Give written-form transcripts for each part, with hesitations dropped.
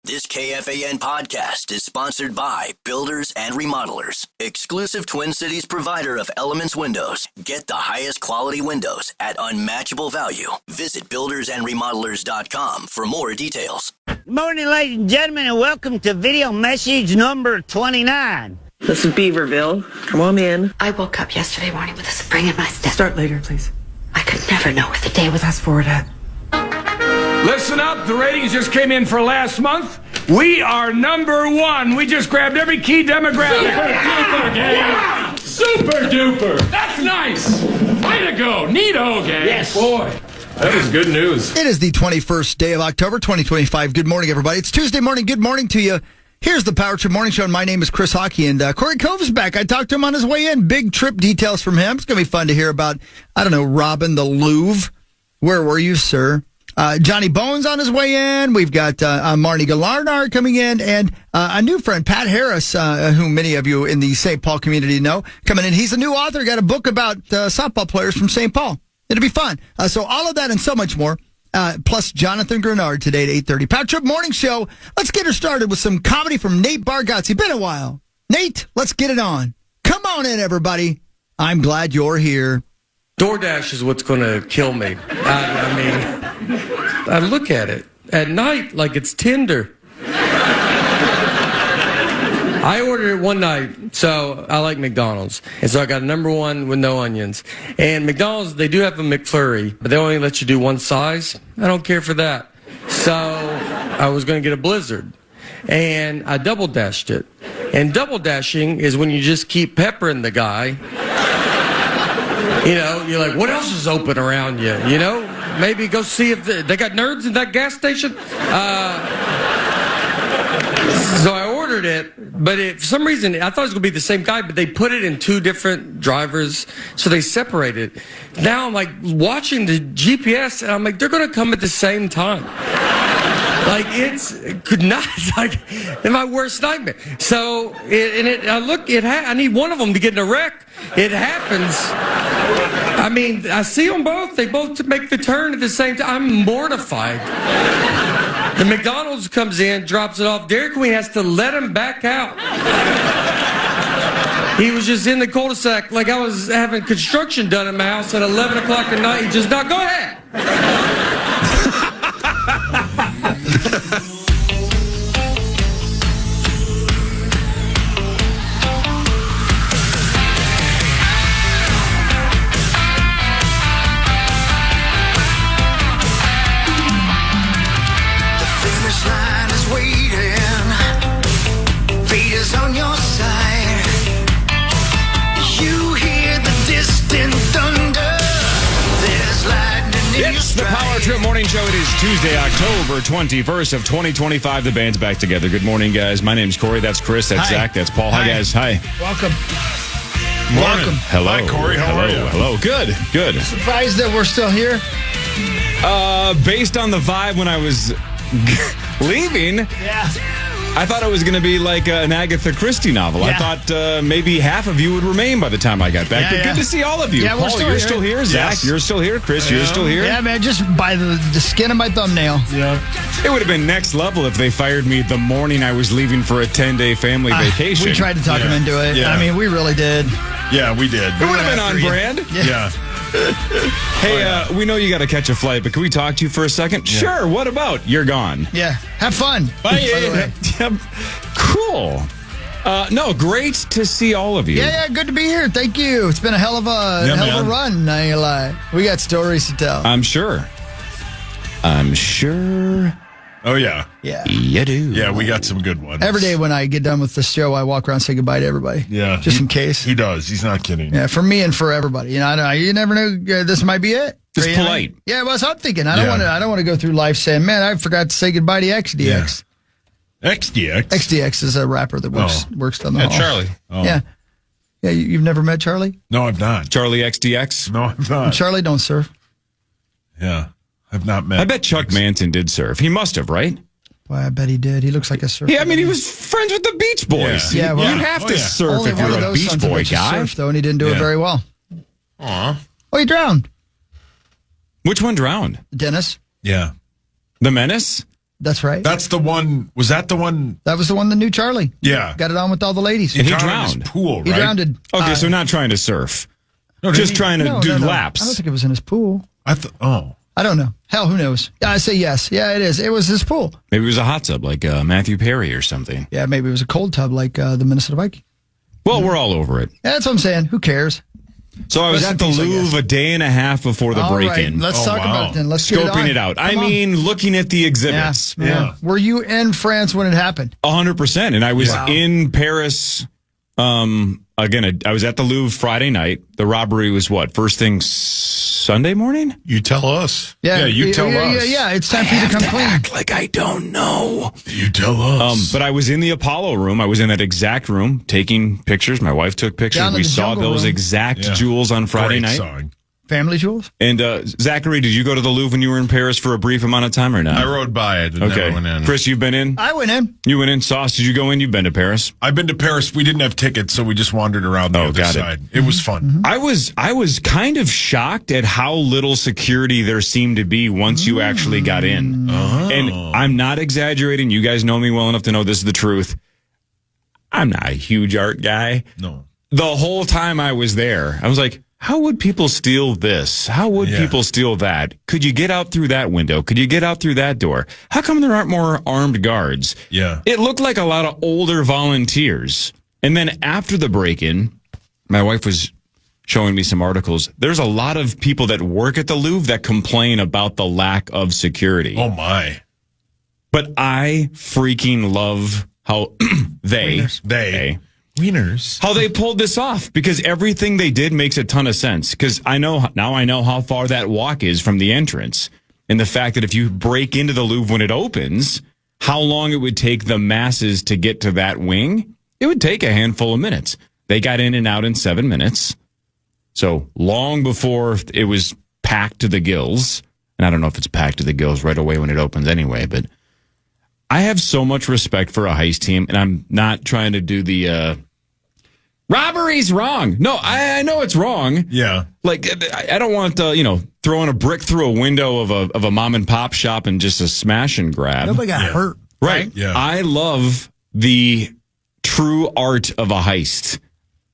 This KFAN podcast is sponsored by Builders and Remodelers, exclusive Twin Cities provider of Elements Windows. Get the highest quality windows at unmatchable value. Visit buildersandremodelers.com for more details. Good morning, ladies and gentlemen, and welcome to video message number 29. This is Beaverville. Come on in. I woke up yesterday morning with a spring in my step. Start later, please. I could never know what the day was. Fast forward it. Listen up, the ratings just came in for last month. We are number one. We just grabbed every key demographic. Super duper, gang. Wow. Super duper. That's nice. Way to go. Neato, gang. Yes. Boy, that was good news. It is the 21st day of October, 2025. Good morning, everybody. It's Tuesday morning. Good morning to you. Here's the Power Trip Morning Show, and my name is Chris Hockey, and Cory is back. I talked to him on his way in. Big trip details from him. It's going to be fun to hear about, robbing the Louvre. Where were you, sir? Johnny Bones on his way in. We've got Marnie Galarnar coming in, and a new friend, Pat Harris, whom many of you in the St. Paul community know, coming in. He's a new author, got a book about softball players from St. Paul. It'll be fun. So all of that and so much more, plus Jonathan Grenard today at 8:30. Power Trip Morning Show. Let's get her started with some comedy from Nate Bargatze. Been a while. Nate, let's get it on. Come on in, everybody. I'm glad you're here. DoorDash is what's going to kill me. I look at it at night like it's Tinder. I ordered it one night, so I like McDonald's. And so I got a number one with no onions. And McDonald's, they do have a McFlurry, but they only let you do one size. I don't care for that. So I was going to get a Blizzard. And I double dashed it. And double dashing is when you just keep peppering the guy. You know, you're like, what else is open around you? You know, maybe go see if they got nerds in that gas station. So I ordered it, but for some reason, I thought it was going to be the same guy, but they put it in two different drivers, so they separated. Now I'm like watching the GPS, and I'm like, they're going to come at the same time. Like, it could not, like, in my worst nightmare. So, I need one of them to get in a wreck. It happens. I mean, I see them both. They both make the turn at the same time. I'm mortified. The McDonald's comes in, drops it off. Dairy Queen has to let him back out. He was just in the cul-de-sac like I was having construction done at my house at 11 o'clock at night. He just not, go ahead. On your side, you hear the distant thunder. There's lightning in It's the Power Trip Morning Show. It is Tuesday, October 21st of 2025. The band's back together. Good morning, guys. My name's Cory. That's Chris. That's Hi. Zach. That's Paul. Hi, guys. Hi. Welcome. Welcome. Hello. Hi, Cory. How are you? Hello. Good. Good. Surprised that we're still here? Based on the vibe when I was leaving, Yeah. I thought it was going to be like an Agatha Christie novel. Yeah. I thought maybe half of you would remain by the time I got back. Yeah, But good to see all of you. Yeah, we're Paul, still you're here. still here. Zach, Yes. you're still here. Chris, you're still here. Yeah, man, just by the skin of my thumbnail. Yeah. It would have been next level if they fired me the morning I was leaving for a 10-day family vacation. We tried to talk him into it. Yeah. I mean, we really did. Yeah, we did. It would have been on brand. Yeah. Hey, we know you got to catch a flight, but can we talk to you for a second? Yeah. Sure. What about? You're gone. Yeah. Have fun. Bye. By the way. Yep. Cool. No, great to see all of you. Yeah, good to be here. Thank you. It's been a hell of a man. run, I ain't gonna lie. We got stories to tell. I'm sure. Oh, yeah. Yeah. You do. Yeah, we got some good ones. Every day when I get done with the show, I walk around and say goodbye to everybody. Yeah. Just in case. He does. He's not kidding. Yeah, for me and for everybody. You know, you never know. This might be it. Just You know? polite. Yeah, well, that's what I'm thinking. I don't want to go through life saying, man, I forgot to say goodbye to XDX. XDX. XDX is a rapper that works down the hall. Charlie. Oh. Yeah. Yeah, you've never met Charlie? No, I've not. Charlie XDX. No, I've not. Charlie don't surf. Yeah. I've not met. I bet Chuck Manson did surf. He must have, right? Boy, I bet he did. He looks like a surfer. Yeah, I mean, he was friends with the Beach Boys. Yeah, well, you have to surf only if one you're of a those Beach sons of Boy bitches guy. surfed, though, and he didn't do it Yeah. very well. Aw. Oh, he drowned. Which one drowned? Dennis. Yeah. The Menace? That's right. That's the one. Was that the one? That was the one that knew Charlie. Yeah. Got it on with all the ladies. And he In drowned. his pool, right? He drowned. Okay, so not trying to surf. No, Just trying to do No. laps. I don't think it was in his pool. I don't know. Hell, who knows? I say yes. Yeah, it is. It was his pool. Maybe it was a hot tub like Matthew Perry or something. Yeah, maybe it was a cold tub like the Minnesota Vikings. Well, we're all over it. Yeah, that's what I'm saying. Who cares? So I was Rest at the in peace, I Louvre guess. a day and a half before the All right, break-in. let's talk about it then. Let's get Scoping it on. out. Come on. Looking at the exhibits. Yeah. Were you in France when it happened? 100%. And I was Wow. in Paris. Again, I was at the Louvre Friday night. The robbery was what? First thing Sunday morning? You tell us. Yeah, you tell us. Yeah, it's time for you to come clean. Act like I don't know. You tell us. But I was in the Apollo room. I was in that exact room taking pictures. My wife took pictures. Down in We the saw jungle those room. exact jewels on Friday Great night. song. Family jewels? And Zachary, did you go to the Louvre when you were in Paris for a brief amount of time or not? I rode by it and never went in. Chris, you've been in? I went in. You went in. Sauce, did you go in? You've been to Paris? I've been to Paris. We didn't have tickets, so we just wandered around the other got it. side. It was fun. I was kind of shocked at how little security there seemed to be once you actually got in. And I'm not exaggerating. You guys know me well enough to know this is the truth. I'm not a huge art guy. No. The whole time I was there, I was like, how would people steal this? How would people steal that? Could you get out through that window? Could you get out through that door? How come there aren't more armed guards? Yeah. It looked like a lot of older volunteers. And then after the break-in, my wife was showing me some articles. There's a lot of people that work at the Louvre that complain about the lack of security. Oh, my. But I freaking love how they Wieners. how they pulled this off, because everything they did makes a ton of sense. Because I know how far that walk is from the entrance, and the fact that if you break into the Louvre when it opens, how long it would take the masses to get to that wing. It would take a handful of minutes. They got in and out in 7 minutes. So long before it was packed to the gills. And I don't know if it's packed to the gills right away when it opens anyway, but I have so much respect for a heist team, and I'm not trying to do the robbery's wrong. No, I know it's wrong. Yeah. Like, I don't want throwing a brick through a window of a mom and pop shop and just a smash and grab. Nobody got hurt. Right. Yeah. I love the true art of a heist.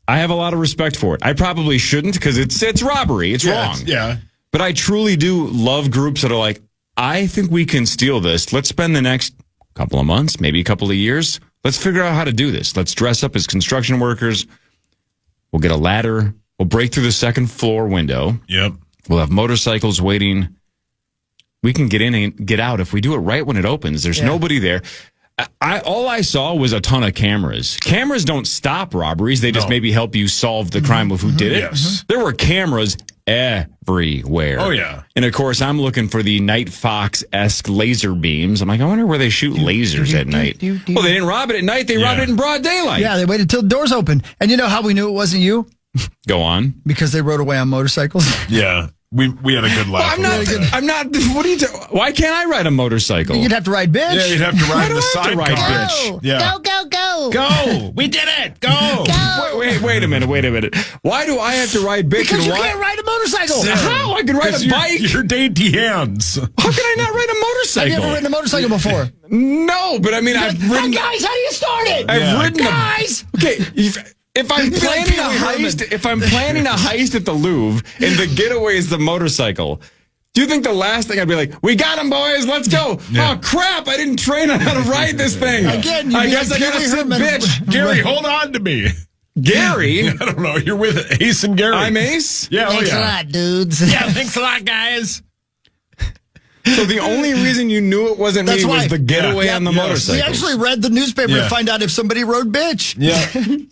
I have a lot of respect for it. I probably shouldn't, because it's robbery. It's wrong. Yeah. But I truly do love groups that are like, I think we can steal this. Let's spend the next couple of months, maybe a couple of years. Let's figure out how to do this. Let's dress up as construction workers. We'll get a ladder. We'll break through the second floor window. Yep. We'll have motorcycles waiting. We can get in and get out if we do it right when it opens. There's nobody there. All I saw was a ton of cameras. Cameras don't stop robberies. They just maybe help you solve the crime of who did it. Yes. There were cameras everywhere. Oh, yeah. And of course, I'm looking for the Night Fox-esque laser beams. I'm like, I wonder where they shoot lasers at night. Well, they didn't rob it at night. They robbed it in broad daylight. Yeah, they waited till the doors opened. And you know how we knew it wasn't you? Go on. Because they rode away on motorcycles. Yeah. We had a good laugh. I'm not. What are you doing? Why can't I ride a motorcycle? You'd have to ride bitch. Yeah, you'd have to ride the I have to sidecar. ride bitch? Yeah. Go. Go. We did it. Go. Wait a minute. Why do I have to ride bitch? Because and you why? can't ride a motorcycle. How? I can ride a bike. Your dainty hands. How can I not ride a Have motorcycle? you ever ridden a motorcycle before? No, but I mean, I've ridden. Hey, guys, how do you start it? I've ridden. Guys. Okay. If I'm You'd be like planning a Pee Wee Herman. heist, if I'm planning a heist at the Louvre and the getaway is the motorcycle, do you think the last thing I'd be like, "We got him, boys, let's go"? Yeah. Oh crap! I didn't train on how to ride this thing. Again, you'd I be guess like I gotta Pee Wee sit, Herman. bitch. Gary, hold on to me. Gary, I don't know. You're with Ace and Gary. I'm Ace. Yeah. Thanks a lot, dudes. Yeah. Thanks a lot, guys. So the only reason you knew it wasn't That's me was why. the getaway Yeah. on the Yes. motorcycle. We actually read the newspaper Yeah. to find out if somebody rode bitch. Yeah.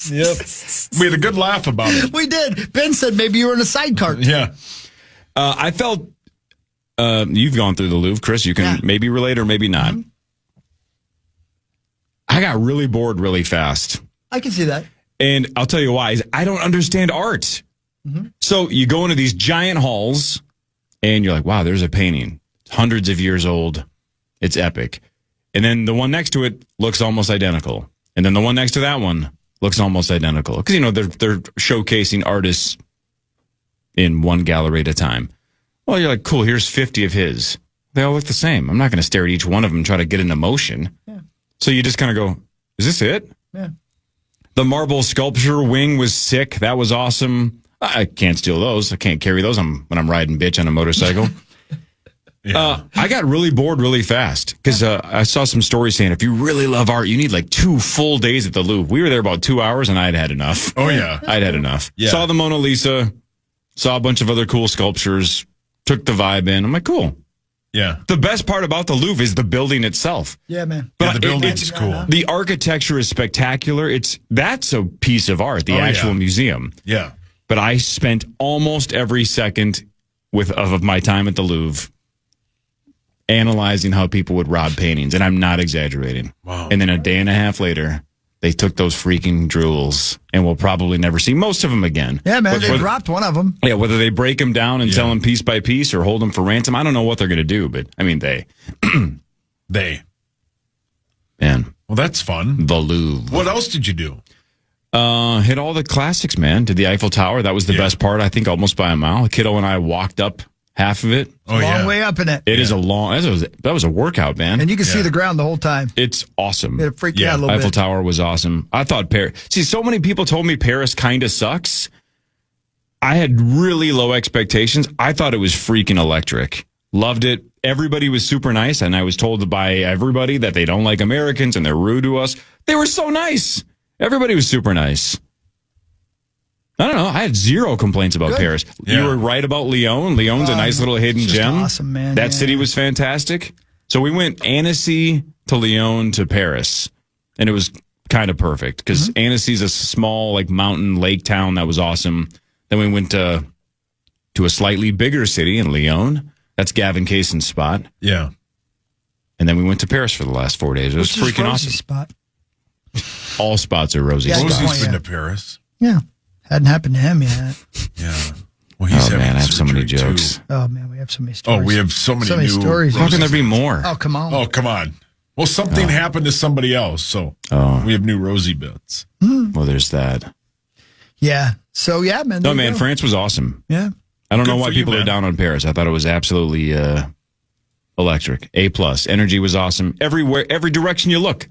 Yep. We had a good laugh about it. We did. Ben said maybe you were in a sidecar. Yeah. I felt you've gone through the Louvre, Chris. You can maybe relate or maybe not. Mm-hmm. I got really bored really fast. I can see that. And I'll tell you why. Is I don't understand art. So you go into these giant halls and you're like, wow, there's a painting. It's hundreds of years old. It's epic. And then the one next to it looks almost identical. And then the one next to that one looks almost identical. Because, they're showcasing artists in one gallery at a time. Well, you're like, cool, here's 50 of his. They all look the same. I'm not going to stare at each one of them and try to get an emotion. Yeah. So you just kind of go, is this it? Yeah. The marble sculpture wing was sick. That was awesome. I can't steal those. I can't carry those when I'm riding bitch on a motorcycle. I got really bored really fast because I saw some stories saying if you really love art, you need like 2 full days at the Louvre. We were there about 2 hours and I'd had enough. Oh, yeah. I'd had enough. Yeah. Saw the Mona Lisa, saw a bunch of other cool sculptures, took the vibe in. I'm like, cool. Yeah. The best part about the Louvre is the building itself. Yeah, man. But Yeah, the building's cool. The architecture is spectacular. That's a piece of art, the actual museum. Yeah. But I spent almost every second of my time at the Louvre analyzing how people would rob paintings, and I'm not exaggerating. Wow. And then a day and a half later, they took those freaking jewels, and we'll probably never see most of them again. Yeah, man, they dropped one of them. Yeah, whether they break them down and sell them piece by piece or hold them for ransom, I don't know what they're going to do, but, I mean, they. Man. Well, that's fun. The Louvre. What else did you do? Hit all the classics, man. Did the Eiffel Tower. That was the best part, I think, almost by a mile. Kiddo and I walked up half of it. Long way up in it. It is a long, that was a workout, man. And you can see the ground the whole time. It's awesome. It freaked you out a little Eiffel bit. Tower was awesome. I thought Paris. See, so many people told me Paris kind of sucks. I had really low expectations. I thought it was freaking electric. Loved it. Everybody was super nice. And I was told by everybody that they don't like Americans and they're rude to us. They were so nice. Everybody was super nice. I don't know. I had zero complaints about Paris. Yeah. You were right about Lyon. Lyon's a nice little hidden just gem. awesome, man. That Yeah. city was fantastic. So we went Annecy to Lyon to Paris, and it was kind of perfect because Annecy's a small like mountain lake town that was awesome. Then we went to a slightly bigger city in Lyon. That's Gavin Kaysen's spot. Yeah. And then we went to Paris for the last 4 days. It was Which is freaking Rosie's awesome. spot. All spots are rosy Yeah, spots. Rosie's been to Paris. Yeah. Hadn't happened to him yet. Yeah. Well, he's having Man, I have so many surgery, jokes. too. Oh, man, we have so many stories. Oh, we have so many new stories. How can there be more? Oh, come on. Oh, come on. Well, something happened to somebody else, so we have new Rosie bits. Well, there's that. Yeah. So, yeah, man. No, there you man, go. France was awesome. Yeah. I don't Good know why for you, people are man. down on Paris. I thought it was absolutely electric. A+. Energy was awesome. Everywhere, every direction you look.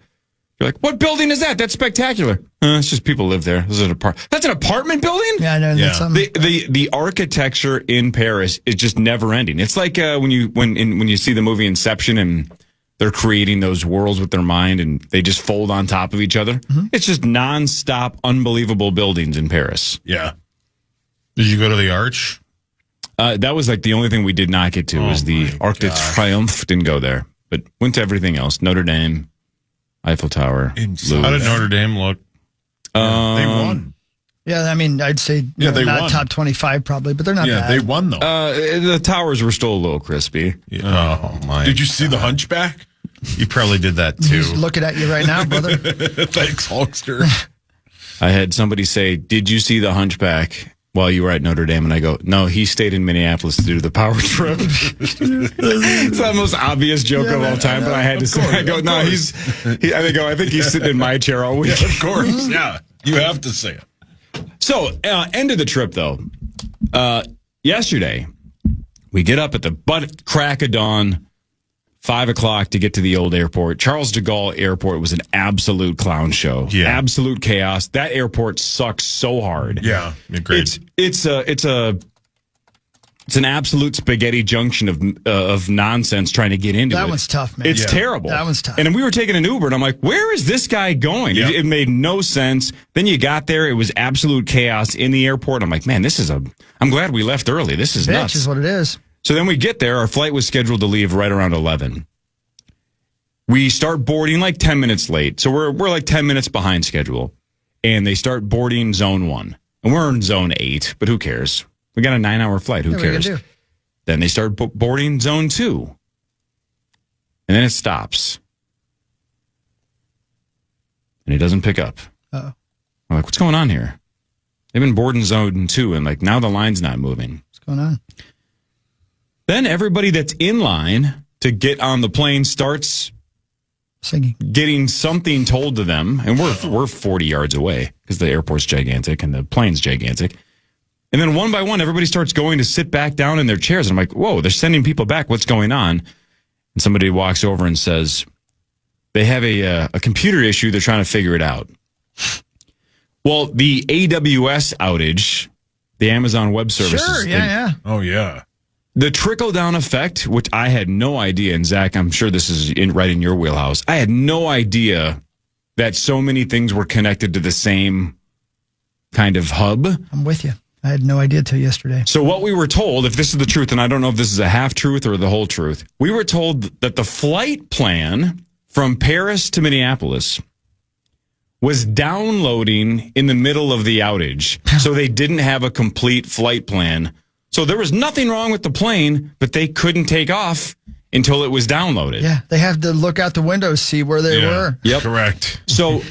You're like, what building is that? That's spectacular. It's just people live there. This is that's an apartment building? Yeah, I know. Yeah. That's something. The architecture in Paris is just never ending. It's like when you see the movie Inception and they're creating those worlds with their mind and they just fold on top of each other. It's just nonstop, unbelievable buildings in Paris. Yeah. Did you go to the Arch? That was like the only thing we did not get to was the Arc de Triomphe. Didn't go there, but went to everything else. Notre Dame, Eiffel Tower. Insane. How did Notre Dame look? They won. Yeah, I mean, I'd say they not won. top 25 probably, but they're not Yeah, bad. they won, though. The towers were still a little crispy. Oh, my. Did you see the Hunchback? You probably did that, too. He's looking at you right now, brother. Thanks, Hulkster. I had somebody say, "Did you see the Hunchback while you were at Notre Dame?" And I go, "No, he stayed in Minneapolis to do the power trip." It's the most obvious joke of all time, but I had to say, I go, "No, I think he's sitting in my chair all week." Of course, yeah. You have to say it. So, end of the trip, though. Yesterday, we get up at the butt crack of dawn, 5 o'clock to get to the old airport. Charles de Gaulle Airport was an absolute clown show. Yeah. Absolute chaos. That airport sucks so hard. Yeah. Agreed. It's an absolute spaghetti junction of nonsense trying to get into it. That one's tough, man. It's Yeah. terrible. That one's tough. And we were taking an Uber, and I'm like, where is this guy going? Yeah. It made no sense. Then you got there. It was absolute chaos in the airport. I'm like, man, I'm glad we left early. This is Bitch nuts. is what it is. So then we get there. Our flight was scheduled to leave right around 11. We start boarding like 10 minutes late. So we're like 10 minutes behind schedule. And they start boarding zone 1. And we're in zone 8, but who cares? We got a 9-hour flight. Who Yeah, what are you cares? gonna do? Then they start boarding zone 2. And then it stops. And it doesn't pick up. Uh-oh. I'm like, what's going on here? They've been boarding zone 2, and like now the line's not moving. What's going on? Then everybody that's in line to get on the plane starts Singing. getting something told to them, and we're 40 yards away because the airport's gigantic and the plane's gigantic. And then one by one, everybody starts going to sit back down in their chairs. And I'm like, whoa, they're sending people back. What's going on? and somebody walks over and says they have a computer issue. They're trying to figure it out. Well, the AWS outage, the Amazon Web Services. Sure, yeah. Oh, yeah. The trickle-down effect, which I had no idea, and Zach, I'm sure this is right in your wheelhouse. I had no idea that so many things were connected to the same kind of hub. I'm with you. I had no idea till yesterday. So what we were told, if this is the truth, and I don't know if this is a half-truth or the whole truth, we were told that the flight plan from Paris to Minneapolis was downloading in the middle of the outage. So they didn't have a complete flight plan. So there was nothing wrong with the plane, but they couldn't take off until it was downloaded. Yeah, they have to look out the window, see where they were. Yep. Correct. So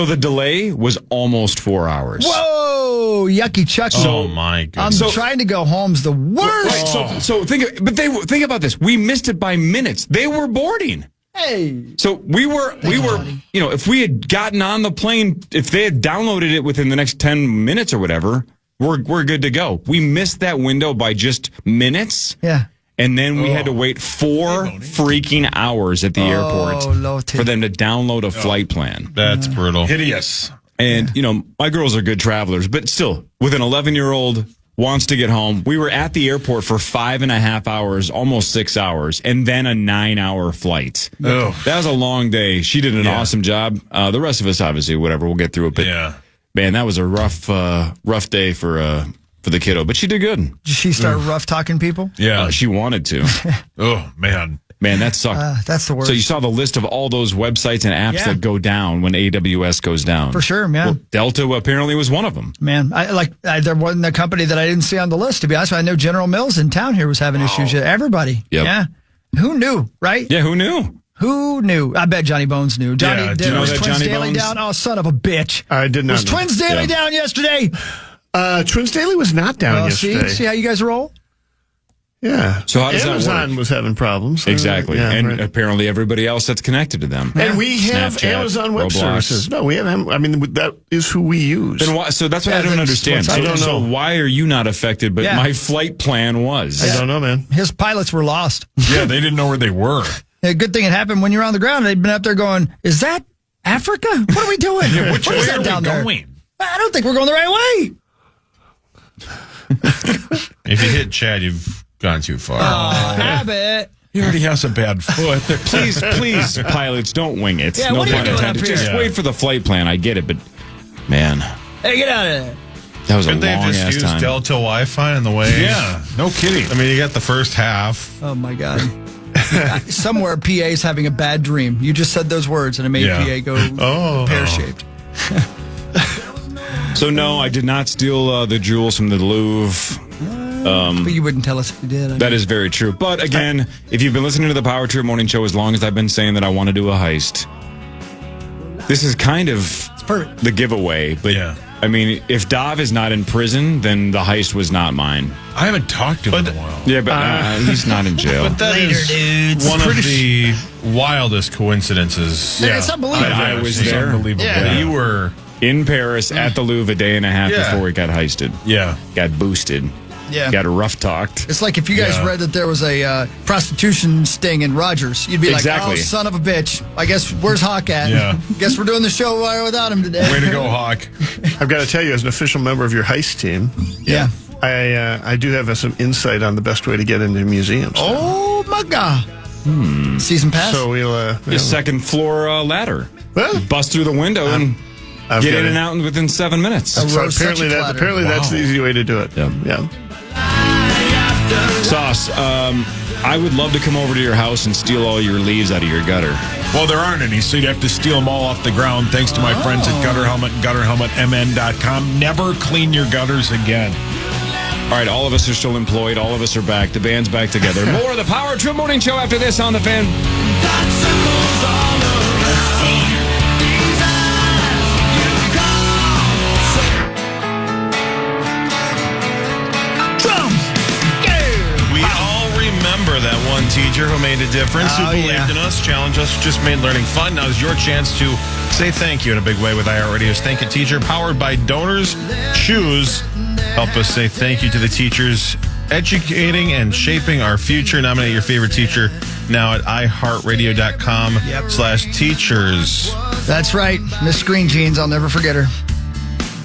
the delay was almost 4 hours. Whoa, yucky chucky. Oh, my goodness. Trying to go home's the worst. Right, so think about this. We missed it by minutes. They were boarding. Hey. So we were, if we had gotten on the plane, if they had downloaded it within the next 10 minutes or whatever, we're good to go. We missed that window by just minutes. Yeah. And then we had to wait 4 freaking hours at the airport for them to download a flight plan. That's brutal. Hideous. And, my girls are good travelers, but still, with an 11-year-old wants to get home. We were at the airport for 5.5 hours, almost 6 hours, and then a 9-hour flight. Oh. That was a long day. She did an awesome job. The rest of us, obviously, whatever, we'll get through it. But, man, that was a rough day for the kiddo, but she did good. Did she start rough talking people? Yeah. She wanted to. Oh, man. Man, that sucked. That's the worst. So you saw the list of all those websites and apps that go down when AWS goes down. For sure, man. Well, Delta apparently was one of them. Man, there wasn't a company that I didn't see on the list, to be honest. I know General Mills in town here was having issues. Everybody. Yep. Yeah. Who knew, right? Yeah, who knew? Who knew? I bet Johnny Bones knew. Do you know was that Twins Johnny Daily Bones? down? Oh, son of a bitch. I did not Was know. Twins Daily down yesterday? Twins Daily was not down yesterday. See how you guys roll? Yeah. So how does that Amazon work? was having problems. Exactly. Yeah, and right. apparently everybody else that's connected to them. And we have Snapchat, Amazon Web Roblox. Services. No, we have. That is who we use. Then why, so that's what I don't understand. I don't So know. why are you not affected, but my flight plan was? I don't know, man. His pilots were lost. Yeah, they didn't know where they were. A good thing it happened when you're on the ground. They'd been up there going, "Is that Africa? What are we doing? Which What way is that are down we there?" going? I don't think we're going the right way. If you hit Chad, you've gone too far. Habit. He already has a bad foot. Please, pilots, don't wing it. Yeah, no what are you pun doing intended. up here? Just wait for the flight plan. I get it, but man, Hey, get out of there. that was a Couldn't they long just ass use time. Delta Wi-Fi on the way? Yeah, no kidding. I mean, you got the first half. Oh, my God. Somewhere PA's having a bad dream. You just said those words and it made PA go pear-shaped. So no, I did not steal the jewels from the Louvre. But you wouldn't tell us if you did. That is very true. But again, if you've been listening to the Power Trip Morning Show as long as I've been saying that I want to do a heist, this is kind of the giveaway. But I mean, if Dav is not in prison, then the heist was not mine. I haven't talked to him in a while. Yeah, but he's not in jail. But that is one of the wildest coincidences. Yeah, it's unbelievable. I was there. Unbelievable. Yeah. You were in Paris at the Louvre a day and a half before we got heisted. Yeah. Got boosted. Yeah. Got rough talked. It's like if you guys read that there was a prostitution sting in Rogers, you'd be like, oh, son of a bitch. I guess, where's Hawk at? Yeah. Guess we're doing the show without him today. Way to go, Hawk. I've got to tell you, as an official member of your heist team, I do have some insight on the best way to get into museums. Oh, my God. Season pass? So we'll... The second floor ladder. Well, bust through the window and get in and out within 7 minutes. So apparently that's the easy way to do it. Yeah. Sauce, I would love to come over to your house and steal all your leaves out of your gutter. Well, there aren't any, so you'd have to steal them all off the ground. Thanks to my friends at Gutter Helmet and GutterHelmetMN.com. Never clean your gutters again. All right, all of us are still employed. All of us are back. The band's back together. More of the Power Trip Morning Show after this on The Fan. That one teacher who made a difference, who believed in us, challenged us, just made learning fun. Now is your chance to say thank you in a big way with iHeartRadio's Thank You Teacher, powered by Donors Choose. Help us say thank you to the teachers educating and shaping our future. Nominate your favorite teacher now at iHeartRadio.com/teachers. That's right. Miss Green Jeans. I'll never forget her.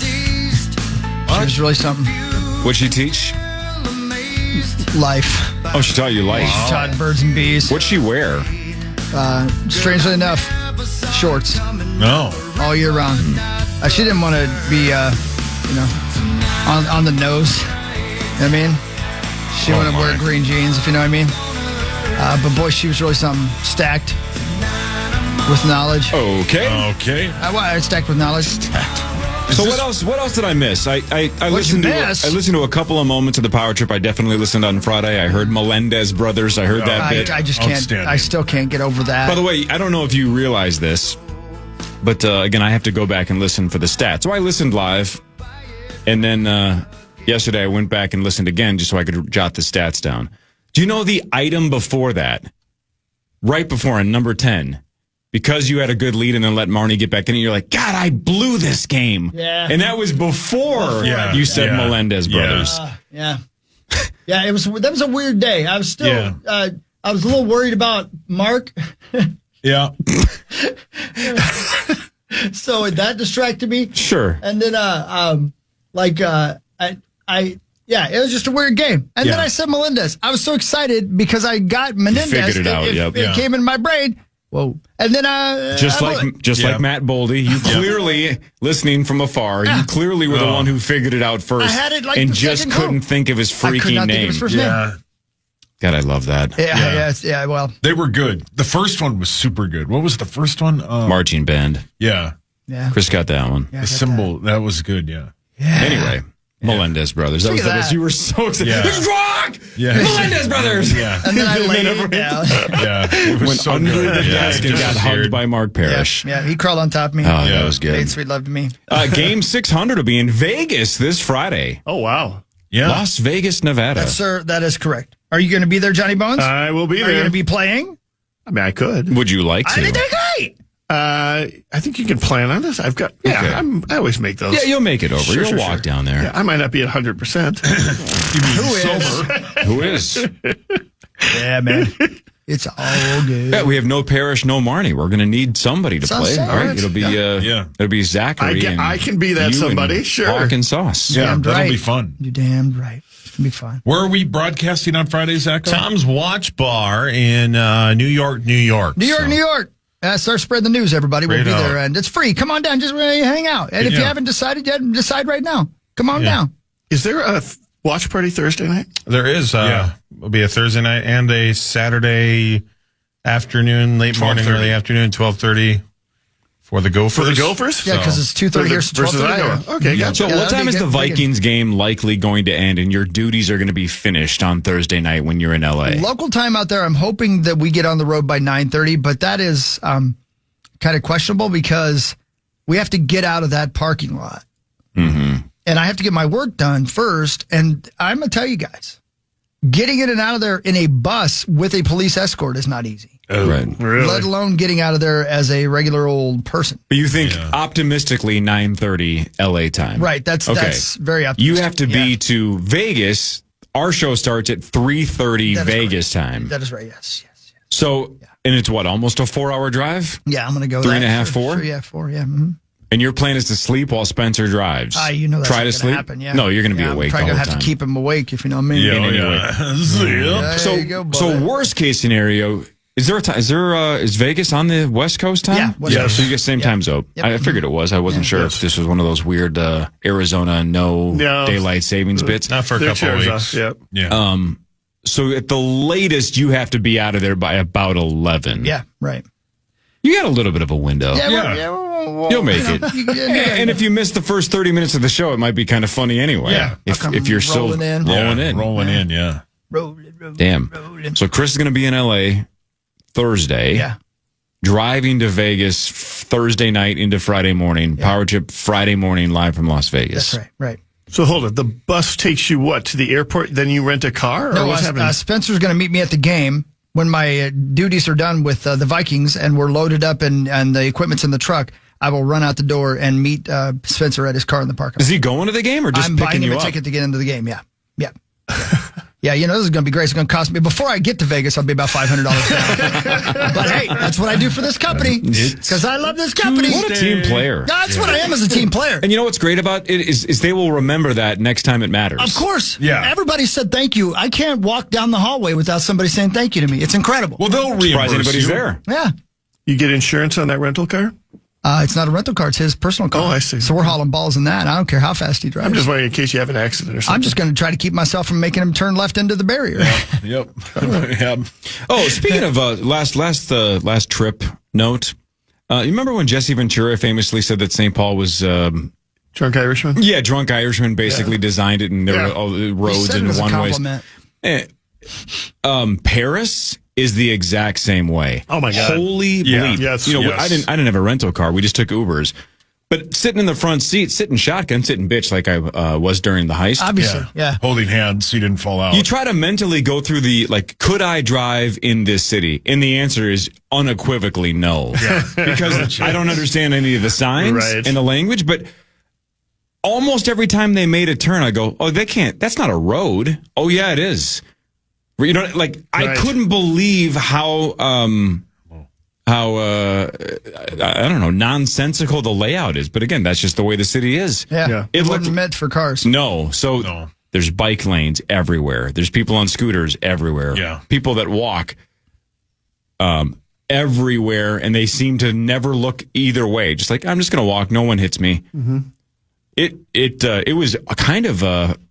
She was really something. What'd she teach? Life. Oh, she taught you life. She taught birds and bees. What'd she wear? Strangely enough, shorts. No. All year round. She didn't want to be, on the nose. You know what I mean? She wanted to wear green jeans, if you know what I mean. But boy, she was really something. Stacked with knowledge. Okay. I stacked with knowledge. So what else? What else did I miss? I listened to a couple of moments of the Power Trip. I definitely listened on Friday. I heard Melendez Brothers. I heard that bit. I just can't. I still can't get over that. By the way, I don't know if you realize this, but again, I have to go back and listen for the stats. So I listened live, and then yesterday I went back and listened again just so I could jot the stats down. Do you know the item before that? Right before on number 10. Because you had a good lead and then let Marnie get back in, and you're like, God, I blew this game. Yeah. And that was before you said Melendez Brothers. Yeah, that was a weird day. I was still, I was a little worried about Mark. Yeah. So that distracted me. Sure. And then, it was just a weird game. And then I said Melendez. I was so excited because I got Menendez. You figured it out, It came in my brain. Whoa. And then just like Matt Boldy, you clearly listening from afar, you clearly were the one who figured it out first. I had it and just couldn't think of his freaking name. Think of his first name. God, I love that. Yeah, well. They were good. The first one was super good. What was the first one? Marching band. Yeah. Chris got that one. The symbol, that was good, yeah. Anyway. Melendez Brothers. That was you were so excited. Yeah. He's wrong! Yeah. Melendez Brothers! Yeah. And then I laid it down. Yeah. It was Went so under good. the desk and got hugged by Mark Parrish. Yeah, he crawled on top of me. Oh, that was good. Made sweet love to me. Game 600 will be in Vegas this Friday. Oh, wow. Yeah. Las Vegas, Nevada. Yes, sir. That is correct. Are you going to be there, Johnny Bones? I will be there. Are you going to be playing? I mean, I could. Would you like to? I think they're great. I think you can plan on this. I've got. Yeah, I always make those. Yeah, you'll make it over. Sure, you'll walk down there. Yeah, I might not be at 100%. Who is? Yeah, man. It's all good. Yeah, we have no Parrish, no Marnie. We're going to need somebody to play, right? It'll be it'll be Zachary. I can be that somebody. Sure. Hawk and Sauce. Yeah, Damned that'll right. be fun. You're damned right. It's going to be fun. Where are we broadcasting on Friday, Zach? Tom's Watch Bar in New York, New York. New York. Start spreading the news, everybody. We'll be there, and it's free. Come on down. Just hang out. And if you haven't decided yet, decide right now. Come on down. Is there a watch party Thursday night? There is. It'll be a Thursday night and a Saturday afternoon, late morning, early afternoon, 12:30 for the Gophers. For the Gophers? Yeah, because it's 2:30 here, so 12:30. Okay, gotcha. So what time is the Vikings game likely going to end, and your duties are going to be finished on Thursday night when you're in L.A.? Local time out there, I'm hoping that we get on the road by 9:30, but that is kind of questionable because we have to get out of that parking lot. Mm-hmm. And I have to get my work done first. And I'm going to tell you guys, getting in and out of there in a bus with a police escort is not easy. Oh, right. Really? Let alone getting out of there as a regular old person. But you think optimistically 9:30 LA time. Right. That's very optimistic. You have to be to Vegas. Our show starts at 3:30 Vegas time. That is right. Yes. So, and it's what, almost a 4-hour drive? Yeah, I'm going to go 3.5, 4? Sure, yeah, 4, yeah. Mm-hmm. And your plan is to sleep while Spencer drives. You know that's Try to not sleep. gonna happen, yeah. No, you're going to be awake I'm all probably the going time. to have to keep him awake, if you know what I mean. So, you go, so worst case scenario, is Vegas on the West Coast time? Yeah. So you get same time zone. Yep. I figured it was. I wasn't sure if this was one of those weird Arizona no daylight savings bits. Not for a couple of weeks. Yep. Yeah. So at the latest, you have to be out of there by about 11. Yeah, right. You got a little bit of a window. You'll make it. And if you miss the first 30 minutes of the show, it might be kind of funny anyway. Yeah. If you're still rolling in. Rolling in, yeah. Rolling. Damn. So Chris is going to be in LA Thursday. Yeah. Driving to Vegas Thursday night into Friday morning. Yeah. Power Trip Friday morning live from Las Vegas. That's right. So hold it. The bus takes you to the airport? Then you rent a car? Or what's happening? Spencer's going to meet me at the game when my duties are done with the Vikings and we're loaded up and the equipment's in the truck. I will run out the door and meet Spencer at his car in the parking lot. Is he going to the game or just I'm picking buying him you a up? ticket to get into the game. Yeah. Yeah, this is going to be great. It's going to cost me, before I get to Vegas, I'll be about $500 down. But hey, that's what I do for this company because I love this company. What a team player. That's what I am as a team player. And you know what's great about it is they will remember that next time it matters. Of course. Yeah. Everybody said thank you. I can't walk down the hallway without somebody saying thank you to me. It's incredible. Well, they'll reimburse Surprised anybody's there. Yeah. You get insurance on that rental car? It's not a rental car. It's his personal car. Oh, I see. So we're hauling balls in that. I don't care how fast he drives. I'm just wondering in case you have an accident or something. I'm just going to try to keep myself from making him turn left into the barrier. Yep. Yep. Oh, speaking of last trip note, you remember when Jesse Ventura famously said that St. Paul was Drunk Irishman? Yeah, Drunk Irishman basically designed it, and there were all the roads and one ways. Paris is the exact same way. Oh my God! Holy bleep! Yes, I didn't have a rental car. We just took Ubers. But sitting in the front seat, sitting shotgun, sitting bitch like I was during the heist. Obviously, yeah. Holding hands so you didn't fall out. You try to mentally go through could I drive in this city? And the answer is unequivocally no. Yeah. Because I don't understand any of the signs and the language, but almost every time they made a turn, I go, oh, they can't. That's not a road. Oh, yeah, it is. I couldn't believe how I don't know, nonsensical the layout is. But again, that's just the way the city is. Yeah. It wasn't meant for cars. No. So there's bike lanes everywhere. There's people on scooters everywhere. Yeah. People that walk everywhere, and they seem to never look either way. Just like, I'm just going to walk. No one hits me. Mm-hmm. It was a kind of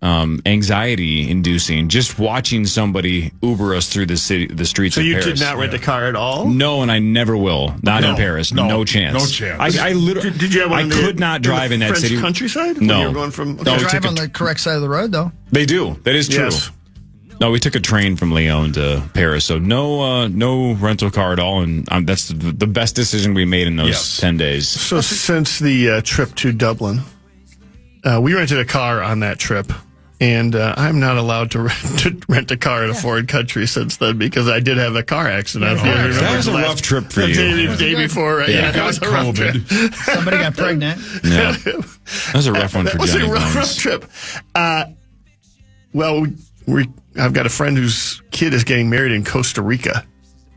anxiety inducing just watching somebody Uber us through the streets of Paris. So you did not rent a car at all? No, and I never will. Not in Paris. No chance. No chance. I literally did you have one could not drive in that French city. Countryside? No. When you were going from, They drive on the correct side of the road, though. They do. That is true. Yes. No, we took a train from Lyon to Paris, so no rental car at all, and that's the best decision we made in those 10 days. So since the trip to Dublin, we rented a car on that trip, and I'm not allowed to rent a car in a foreign country since then because I did have a car accident. That was a rough trip for you. The day before, that was a rough trip. Somebody got pregnant. Yeah. That was a rough one for Johnny. That was a rough trip. Well, I've got a friend whose kid is getting married in Costa Rica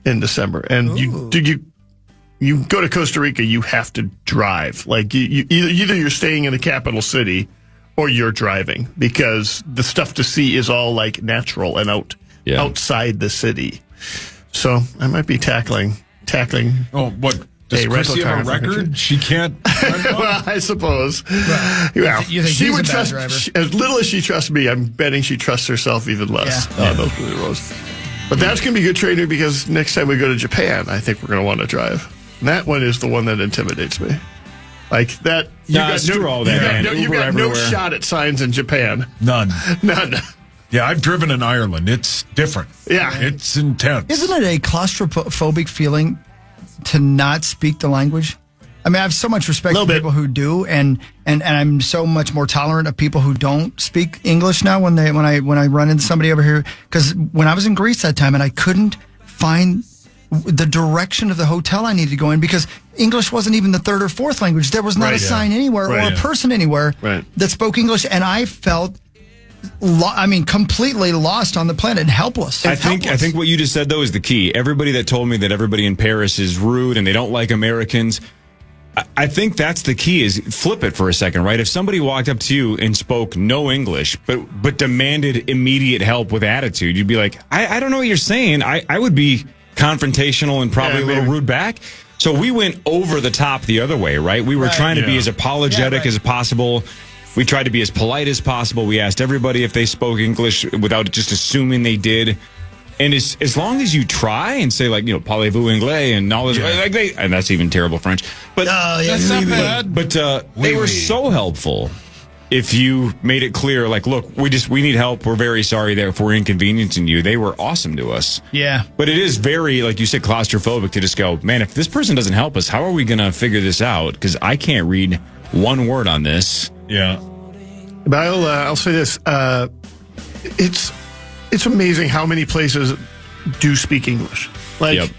in December, and you go to Costa Rica, you have to drive. Like either you're staying in the capital city or you're driving because the stuff to see is all like natural and outside the city. So I might be tackling. Oh, what? Does Chrissy have a record? She can't. Well, I suppose. Well, you think she he's would a bad trust driver? as little as she trusts me. I'm betting she trusts herself even less. Yeah. Those really roads. But that's going to be good training because next time we go to Japan, I think we're going to want to drive. And that one is the one that intimidates me. Like that. You got no shot at signs in Japan. None. Yeah, I've driven in Ireland. It's different. Yeah. It's intense. Isn't it a claustrophobic feeling to not speak the language? I mean, I have so much respect for people who do, and I'm so much more tolerant of people who don't speak English now when I run into somebody over here. Because when I was in Greece that time and I couldn't find the direction of the hotel I needed to go in because English wasn't even the third or fourth language. There was not a sign anywhere or a person anywhere that spoke English, and I felt completely lost on the planet, helpless. I think what you just said, though, is the key. Everybody that told me that everybody in Paris is rude and they don't like Americans, I think that's the key, is flip it for a second, right? If somebody walked up to you and spoke no English, but demanded immediate help with attitude, you'd be like, I don't know what you're saying. I would be confrontational and probably a little rude back. So we went over the top the other way, right? We were trying to be as apologetic as possible. We tried to be as polite as possible. We asked everybody if they spoke English without just assuming they did. And as long as you try and say, like, parlez-vous anglais and all this, and that's even terrible French. But that's not bad. But they were so helpful. If you made it clear, like, look, we need help. We're very sorry that if we're inconveniencing you. They were awesome to us. Yeah. But it is very, like you said, claustrophobic to just go, man, if this person doesn't help us, how are we going to figure this out? Because I can't read one word on this. Yeah. But I'll say this. It's amazing how many places do speak English. Like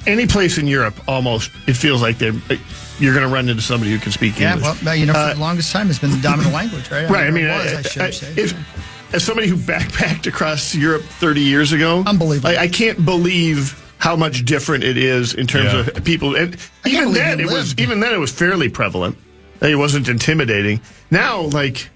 any place in Europe, almost, it feels like you're going to run into somebody who can speak English. Yeah, well, for the longest time, it's been the dominant language, right? Right. I mean, I should say. as somebody who backpacked across Europe 30 years ago, unbelievable. I can't believe how much different it is in terms of people. And even then, it was fairly prevalent. It wasn't intimidating. Now, like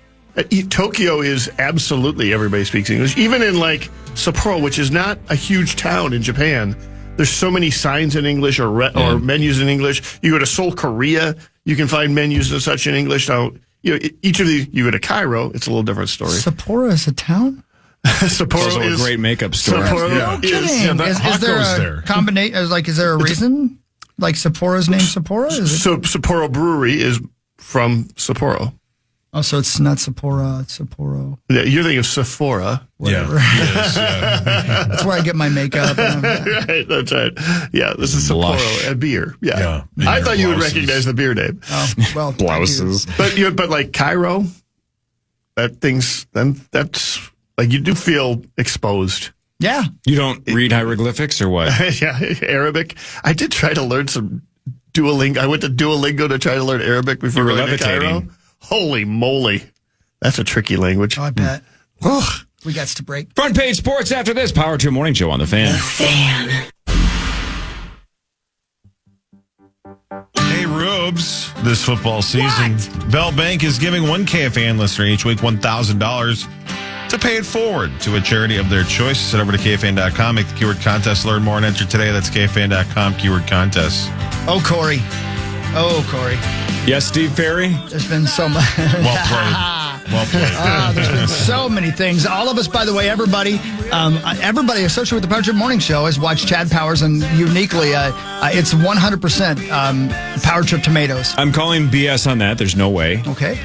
Tokyo is absolutely everybody speaks English. Even in like Sapporo, which is not a huge town in Japan, there's so many signs in English or menus in English. You go to Seoul, Korea, you can find menus and such in English. Now, each of these, you go to Cairo, it's a little different story. Sapporo is a town? Sapporo is a great makeup store. Sapporo no kidding. Is there a combination? Is there a reason? Like Sapporo's name Sapporo? So Sapporo Brewery is from Sapporo. Oh, so it's not Sapporo, it's Sapporo. Yeah, you're thinking of Sephora. Whatever. Yeah. That's where I get my makeup. Right, that's right. Yeah, this is Sapporo, a beer. Yeah. I thought you would recognize the beer name. Oh, well, blouses. But like Cairo, that's like you do feel exposed. Yeah. You don't read hieroglyphics or what? Yeah, Arabic. I did try to learn some Duolingo. I went to Duolingo to try to learn Arabic before going to Cairo. Holy moly. That's a tricky language. Oh, I bet. We got to break. Front page sports after this. Power 2 Morning Show on the Fan. Hey, Rubes, this football season, Bell Bank is giving one KFAN listener each week $1,000 to pay it forward to a charity of their choice. Head over to KFAN.com, make the keyword contest, learn more, and enter today. That's KFAN.com, keyword contest. Oh, Cory. Yes, Steve Ferry? There's been so much. Well played. There's been so many things. All of us, by the way, everybody associated with the Power Trip Morning Show has watched Chad Powers, and uniquely, it's 100% Power Trip tomatoes. I'm calling BS on that. There's no way. Okay.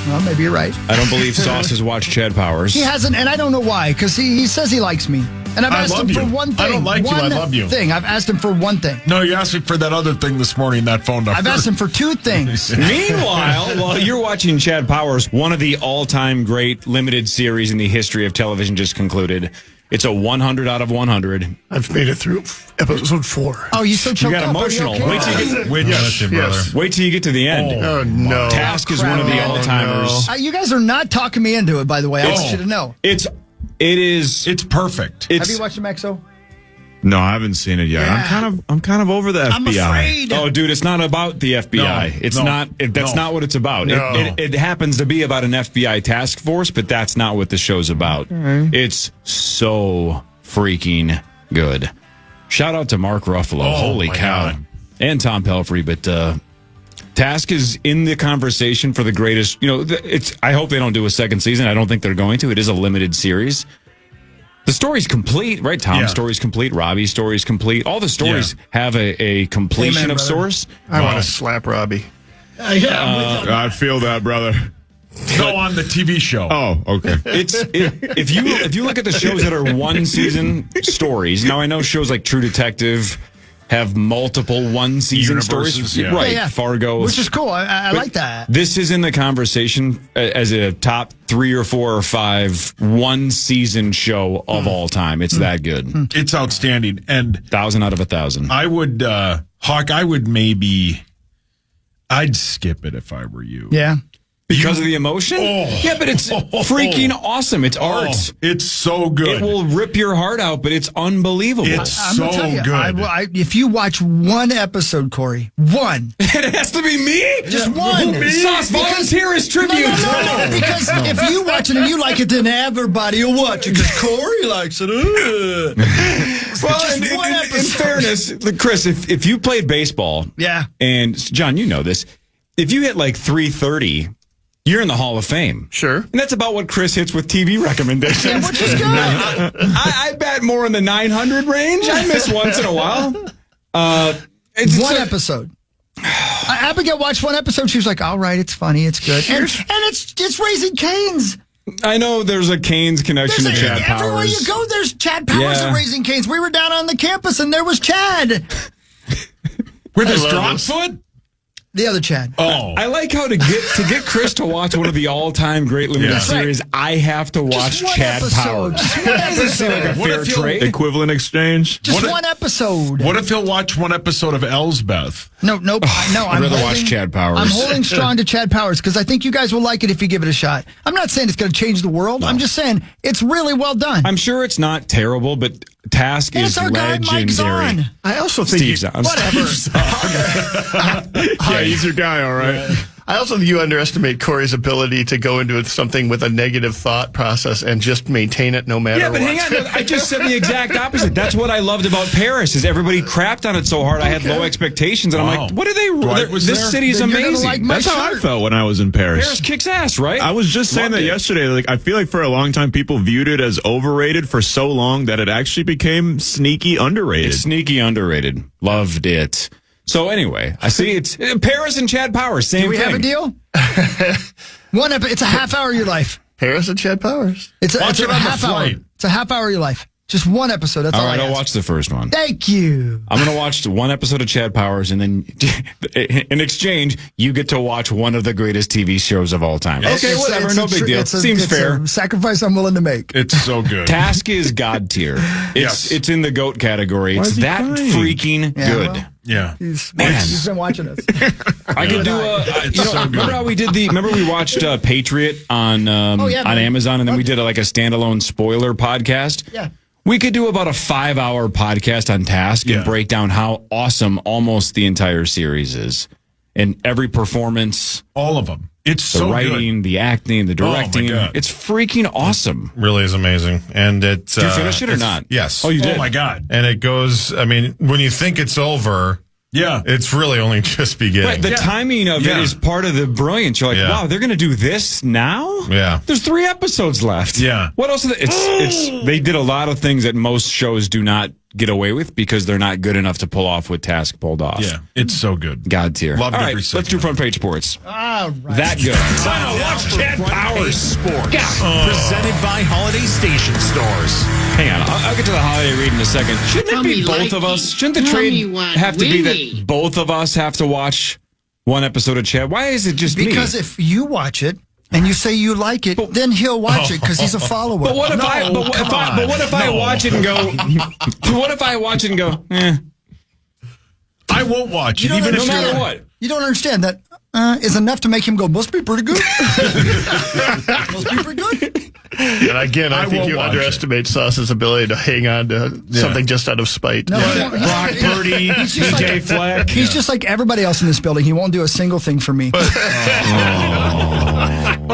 Well, maybe you're right. I don't believe Sauce has watched Chad Powers. He hasn't, and I don't know why, because he says he likes me. And I've asked him for one thing. I don't like you, I love you. I've asked him for one thing. No, you asked me for that other thing this morning, that phone number. I've asked him for two things. Meanwhile, while you're watching Chad Powers, one of the all-time great limited series in the history of television just concluded. It's a 100 out of 100. I've made it through episode 4. Oh, you so choked up. You got emotional. Okay? Wait till you get to the end. Oh no. Task is one of the all-timers. You guys are not talking me into it, by the way. I want you to know. It's perfect. Have you watched the Maxo? No, I haven't seen it yet. Yeah. I'm kind of over the FBI. I'm afraid. Oh, dude, it's not about the FBI. That's not what it's about. No. It happens to be about an FBI task force, but that's not what the show's about. It's so freaking good. Shout out to Mark Ruffalo. Holy cow. God. And Tom Pelfrey, but Task is in the conversation for the greatest. I hope they don't do a second season. I don't think they're going to. It is a limited series. The story's complete, right? Tom's story's complete. Robbie's story's complete. All the stories have a completion of source. I want to slap Robbie. I feel that, brother. Go on the TV show. Oh, okay. If you look at the shows that are one season stories. Now I know shows like True Detective have multiple one season stories, right? Yeah. Fargo, which is cool. I like that. This is in the conversation as a top 3 or 4 or 5 one season show of all time. It's that good. It's outstanding, and 1,000 out of 1,000. I would, Hawk. I'd skip it if I were you. Yeah. Because of the emotion? Yeah, but it's freaking awesome. It's art. It's so good. It will rip your heart out, but it's unbelievable. It's I'm so gonna tell you, good. if you watch one episode, Cory, one. It has to be me? Just one. Sauce, volunteer as tribute. No, because if you watch it and you like it, then everybody will watch it because Cory likes it. Well, in fairness, Chris, if you played baseball, and John, you know this, if you hit like 330, you're in the Hall of Fame. Sure. And that's about what Chris hits with TV recommendations. Yeah, which is good. I bat more in the 900 range. I miss once in a while. One episode. Abigail watched one episode. She was like, all right, it's funny. It's good. And it's Raising Cane's. I know there's a Cane's connection to Chad Powers. Everywhere you go, there's Chad Powers and Raising Cane's. We were down on the campus, and there was Chad. With his drop foot? The other Chad. Oh. I like how to get Chris to watch one of the all-time great limited series, I have to watch Chad Power. That doesn't seem like a fair trade. Equivalent exchange. Just one episode. What if he'll watch one episode of Elsbeth? No. I'd rather watch Chad Powers. I'm holding strong to Chad Powers because I think you guys will like it if you give it a shot. I'm not saying it's going to change the world. I'm just saying it's really well done. I'm sure it's not terrible, but Task is legendary. I also think whatever. Yeah, he's your guy, all right. I also think you underestimate Cory's ability to go into something with a negative thought process and just maintain it no matter what. Yeah, but hang on. I just said the exact opposite. That's what I loved about Paris is everybody crapped on it so hard. I had low expectations, and I'm like, what are they? This city is amazing. That's how I felt when I was in Paris. Paris kicks ass, right? I was just saying that yesterday. Like, I feel like for a long time, people viewed it as overrated for so long that it actually became sneaky underrated. It's sneaky underrated. Loved it. So anyway, I see it's Paris and Chad Powers. Same thing. Do we have a deal? It's a half hour of your life. Paris and Chad Powers. It's a half hour. It's a half hour of your life. Just one episode. That's all right, I I'll watch the first one. Thank you. I'm going to watch one episode of Chad Powers, and then in exchange, you get to watch one of the greatest TV shows of all time. Okay, whatever. No big deal. Seems fair. A sacrifice I'm willing to make. It's so good. Task is God tier. It's in the GOAT category. It's that freaking good. Well, yeah. He's been watching us. I could do remember how we did remember we watched Patriot on Amazon, and then we did a standalone spoiler podcast? Yeah. We could do about a 5-hour podcast on Task and break down how awesome almost the entire series is. And every performance. All of them. It's so the writing, the acting, the directing. It's freaking awesome. It really is amazing. And it's did you finish it or not? Yes. Oh, you did? Oh my God. And it goes, when you think it's over, it's really only just beginning. Right, the timing of it is part of the brilliance. You're like, wow, they're going to do this now? Yeah. There's 3 episodes left. Yeah. What else? They did a lot of things that most shows do not get away with because they're not good enough to pull off what Task pulled off. Yeah, it's so good. God tier. Loved All every right, second. let's do front page sports. All right. That good. Watch Chad Powers Sports. Presented by Holiday Station Stores. Hang on, I'll get to the holiday read in a second. Shouldn't it be both of us? Shouldn't the trade have to be that both of us have to watch one episode of Chad? Why is it just me? Because if you watch it and you say you like it, then he'll watch it because he's a follower. But what if I watch it and go? What if I watch it and go? I won't watch it, even no matter what. You don't understand that is enough to make him go. Must be pretty good. Must be pretty good. And again, I think you underestimate Sauce's ability to hang on to something just out of spite. No, Brock Purdy, DJ Fleck. He's just like everybody else in this building. He won't do a single thing for me. But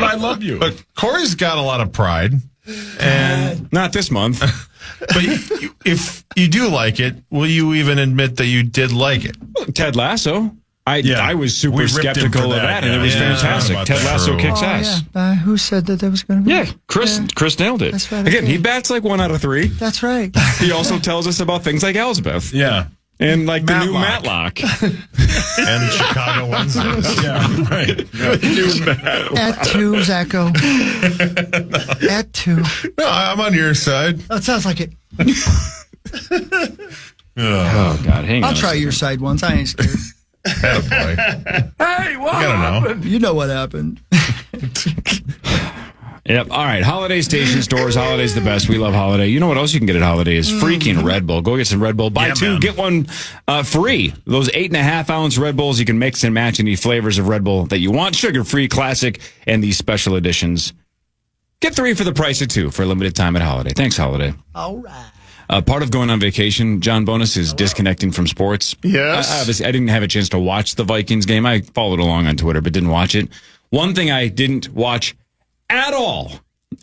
I love you. But Cory's got a lot of pride. And not this month. But if you do like it, will you even admit that you did like it? Ted Lasso. I was super skeptical of that, and it was fantastic. Ted Lasso kicks ass. Yeah. Who said that was going to be? Yeah, Chris nailed it. That's right, Again, he bats like 1 out of 3. That's right. He also tells us about things like Elsbeth. Yeah. And like the new Matlock. And Chicago Wednesdays. Yeah, right. At 2, Zacho. At 2. No, I'm on your side. That sounds like it. Oh, God. Hang on. I'll try your side once. I ain't scared. Attaboy. Hey, what happened? You know what happened. Yep. All right. Holiday Station Stores. Holiday's the best. We love Holiday. You know what else you can get at Holiday is freaking Red Bull. Go get some Red Bull. Buy 2, get 1 free. Those 8.5-ounce Red Bulls, you can mix and match any flavors of Red Bull that you want. Sugar-free, classic, and these special editions. Get 3 for the price of 2 for a limited time at Holiday. Thanks, Holiday. All right. Part of going on vacation, John Bonus, is disconnecting from sports. Yes. I didn't have a chance to watch the Vikings game. I followed along on Twitter, but didn't watch it. One thing I didn't watch at all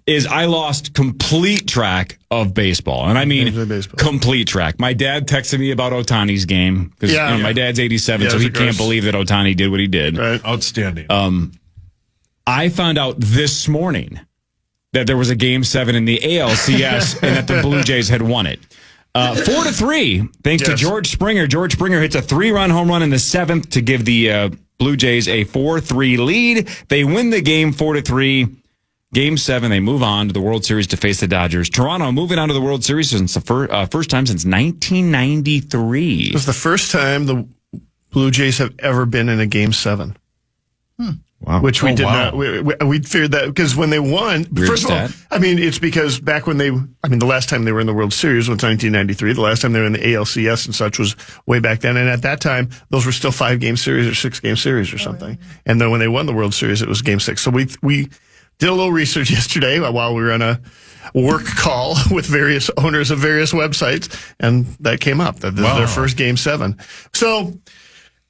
is I lost complete track of baseball. And I mean complete track. My dad texted me about Ohtani's game because my dad's 87, so he can't believe that Ohtani did what he did. Right. Outstanding. I found out this morning that there was a Game 7 in the ALCS and that the Blue Jays had won it. 4-3, thanks to George Springer. George Springer hits a 3-run home run in the 7th to give the Blue Jays a 4-3 lead. They win the game 4-3. Game 7, they move on to the World Series to face the Dodgers. Toronto moving on to the World Series since the first time since 1993. It was the first time the Blue Jays have ever been in a Game 7. Wow. Which we did not. We figured that because when they won, first of all, I mean, it's because back when the last time they were in the World Series was 1993. The last time they were in the ALCS and such was way back then. And at that time, those were still 5-game series or 6-game series or something. And then when they won the World Series, it was Game 6. So we did a little research yesterday while we were on a work call with various owners of various websites, and that came up. That this is their first Game 7. So,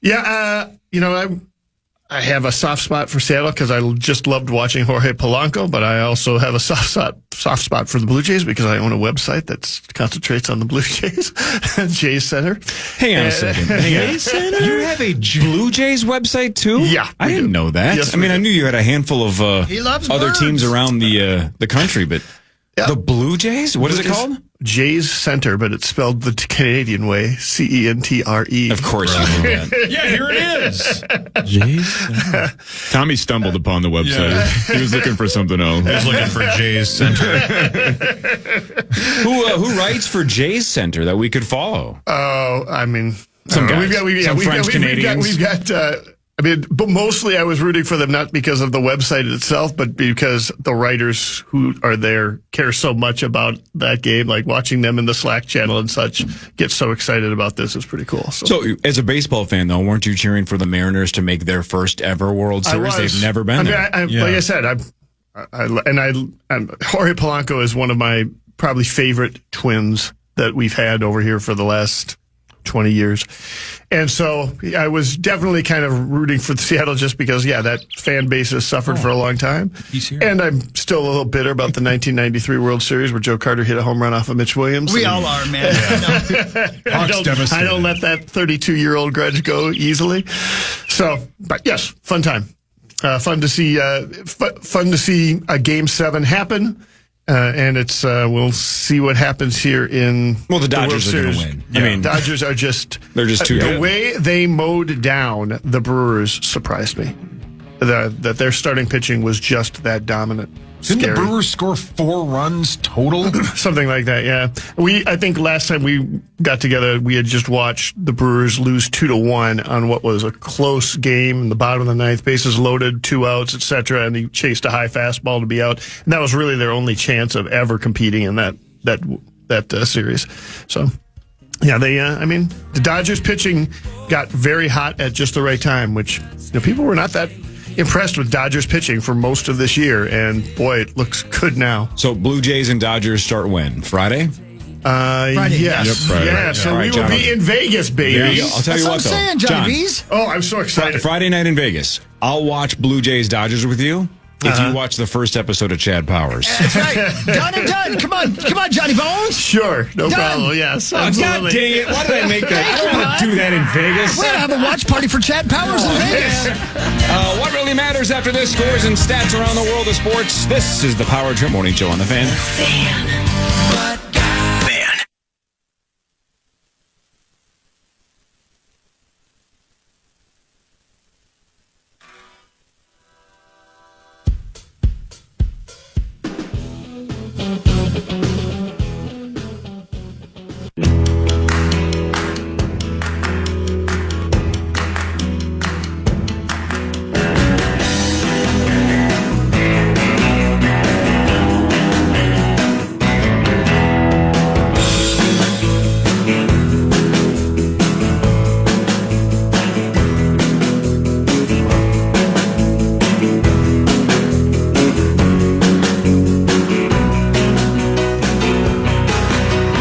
yeah, I have a soft spot for Seattle because I just loved watching Jorge Polanco, but I also have a soft spot for the Blue Jays because I own a website that concentrates on the Blue Jays, Jays Center. Hang on a second. Jays Center? You have a Blue Jays website too? Yeah. I didn't know that. Yes, I knew you had a handful of other teams around the country, but the Blue Jays? What is it called? Jays Center, but it's spelled the Canadian way, CENTRE. Of course you know that. Yeah, here it is. Jays? Tommy stumbled upon the website. Yeah. He was looking for something else. He was looking for Jays Center. Who writes for Jays Center that we could follow? Oh, some guys. Some French Canadians. We've got but mostly I was rooting for them not because of the website itself, but because the writers who are there care so much about that game, like watching them in the Slack channel and such, get so excited about this. It's pretty cool. So as a baseball fan, though, weren't you cheering for the Mariners to make their first ever World Series? They've never been there. Like I said, Jorge Polanco is one of my probably favorite Twins that we've had over here for the last 20 years. And so I was definitely kind of rooting for Seattle just because, that fan base has suffered for a long time. He's here. And I'm still a little bitter about the 1993 World Series where Joe Carter hit a home run off of Mitch Williams. We all are, man. I don't let that 32-year-old grudge go easily. So, but yes, fun time. Fun to see a Game 7 happen. And it's we'll see what happens here in the Dodgers are going to win. Yeah. Dodgers are they're just too good. The way they mowed down the Brewers surprised me. That their starting pitching was just that dominant. Didn't the Brewers score 4 runs total? Something like that, yeah. I think last time we got together, we had just watched the Brewers lose 2-1 on what was a close game in the bottom of the ninth, bases loaded, 2 outs, etc. And he chased a high fastball to be out. And that was really their only chance of ever competing in that series. So, yeah, the Dodgers pitching got very hot at just the right time, which people were not that impressed with Dodgers pitching for most of this year, and boy, it looks good now. So Blue Jays and Dodgers start when? Friday? Friday. Yes. Yep, Friday. Yeah, so we will be in Vegas, baby. I'll tell you what, I'm saying, Johnny B's. Oh, I'm so excited. Friday night in Vegas. I'll watch Blue Jays Dodgers with you if you watch the first episode of Chad Powers. That's right. Done and done. Come on, Johnny Bones. Sure, no problem. Yes, absolutely. God dang it! Why did I make that? I don't want to do that in Vegas. We're gonna have a watch party for Chad Powers in Vegas. What really matters after this? Scores and stats around the world of sports. This is the Power Trip Morning Show on the Fan. Fan.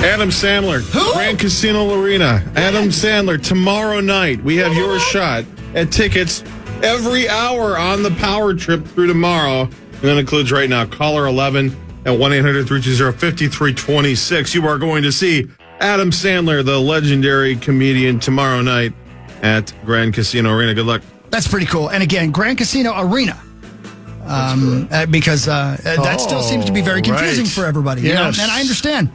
Adam Sandler, Grand Casino Arena. Adam Sandler, tomorrow night. We have your shot at tickets every hour on the Power Trip through tomorrow. And that includes right now, caller 11 at 1-800-320-5326. You are going to see Adam Sandler, the legendary comedian, tomorrow night at Grand Casino Arena. Good luck. That's pretty cool. And again, Grand Casino Arena. Because that still seems to be very confusing for everybody. Yes. And I understand.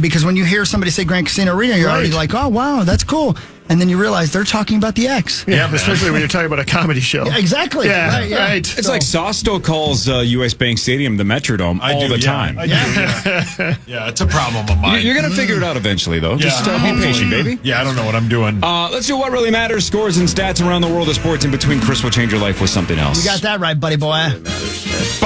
Because when you hear somebody say Grand Casino Arena, you're already like, oh, wow, that's cool. And then you realize they're talking about the ex. Yeah, especially when you're talking about a comedy show. Yeah, exactly. Yeah, right. It's like Sauce still calls U.S. Bank Stadium the Metrodome all the time. Yeah, it's a problem of mine. You're going to figure it out eventually, though. Just be patient, baby. Yeah, I don't know what I'm doing. Let's do what really matters. Scores and stats around the world of sports. In between, Chris will change your life with something else. You got that right, buddy boy.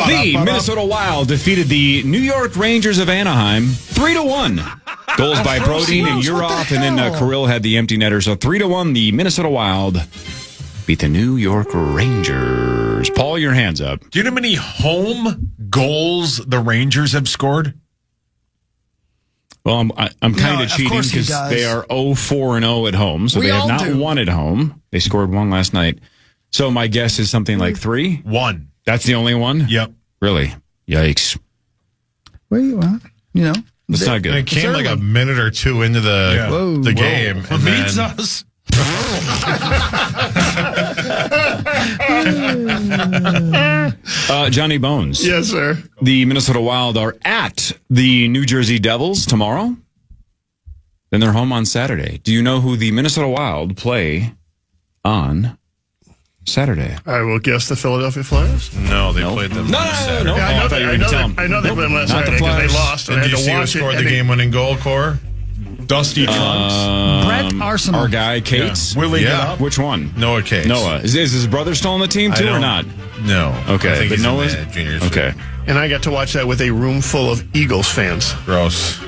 The Minnesota Wild defeated the New York Rangers of Anaheim 3-1. Goals by Brodin and Urov, and then Kirill had the empty netter. So 3-1, the Minnesota Wild beat the New York Rangers. Paul, your hands up. Do you know how many home goals the Rangers have scored? Well, I'm kind of cheating because they are 0-4-0 at home, so they have not won at home. They scored one last night. So my guess is something like 3? 1. That's the only one? Yep. Really? Yikes. Well, you know. That's not good. It came like a minute or two into the game. And Beats then, us. Johnny Bones. Yes, sir. The Minnesota Wild are at the New Jersey Devils tomorrow. Then they're home on Saturday. Do you know who the Minnesota Wild play on Saturday? I will guess the Philadelphia Flyers. no, they played them on Saturday. Yeah, I know they played them last Saturday because they lost. And did you see who scored the game-winning goal, Cor? Dusty Trunks. Brett Arsenal. Our guy, Cates. Willie get up. Which one? Noah Cates. Noah. Is his brother still on the team, too, or not? No. Okay. I think but he's Noah's? in the juniors. Okay. And I got to watch that with a room full of Eagles fans. Gross.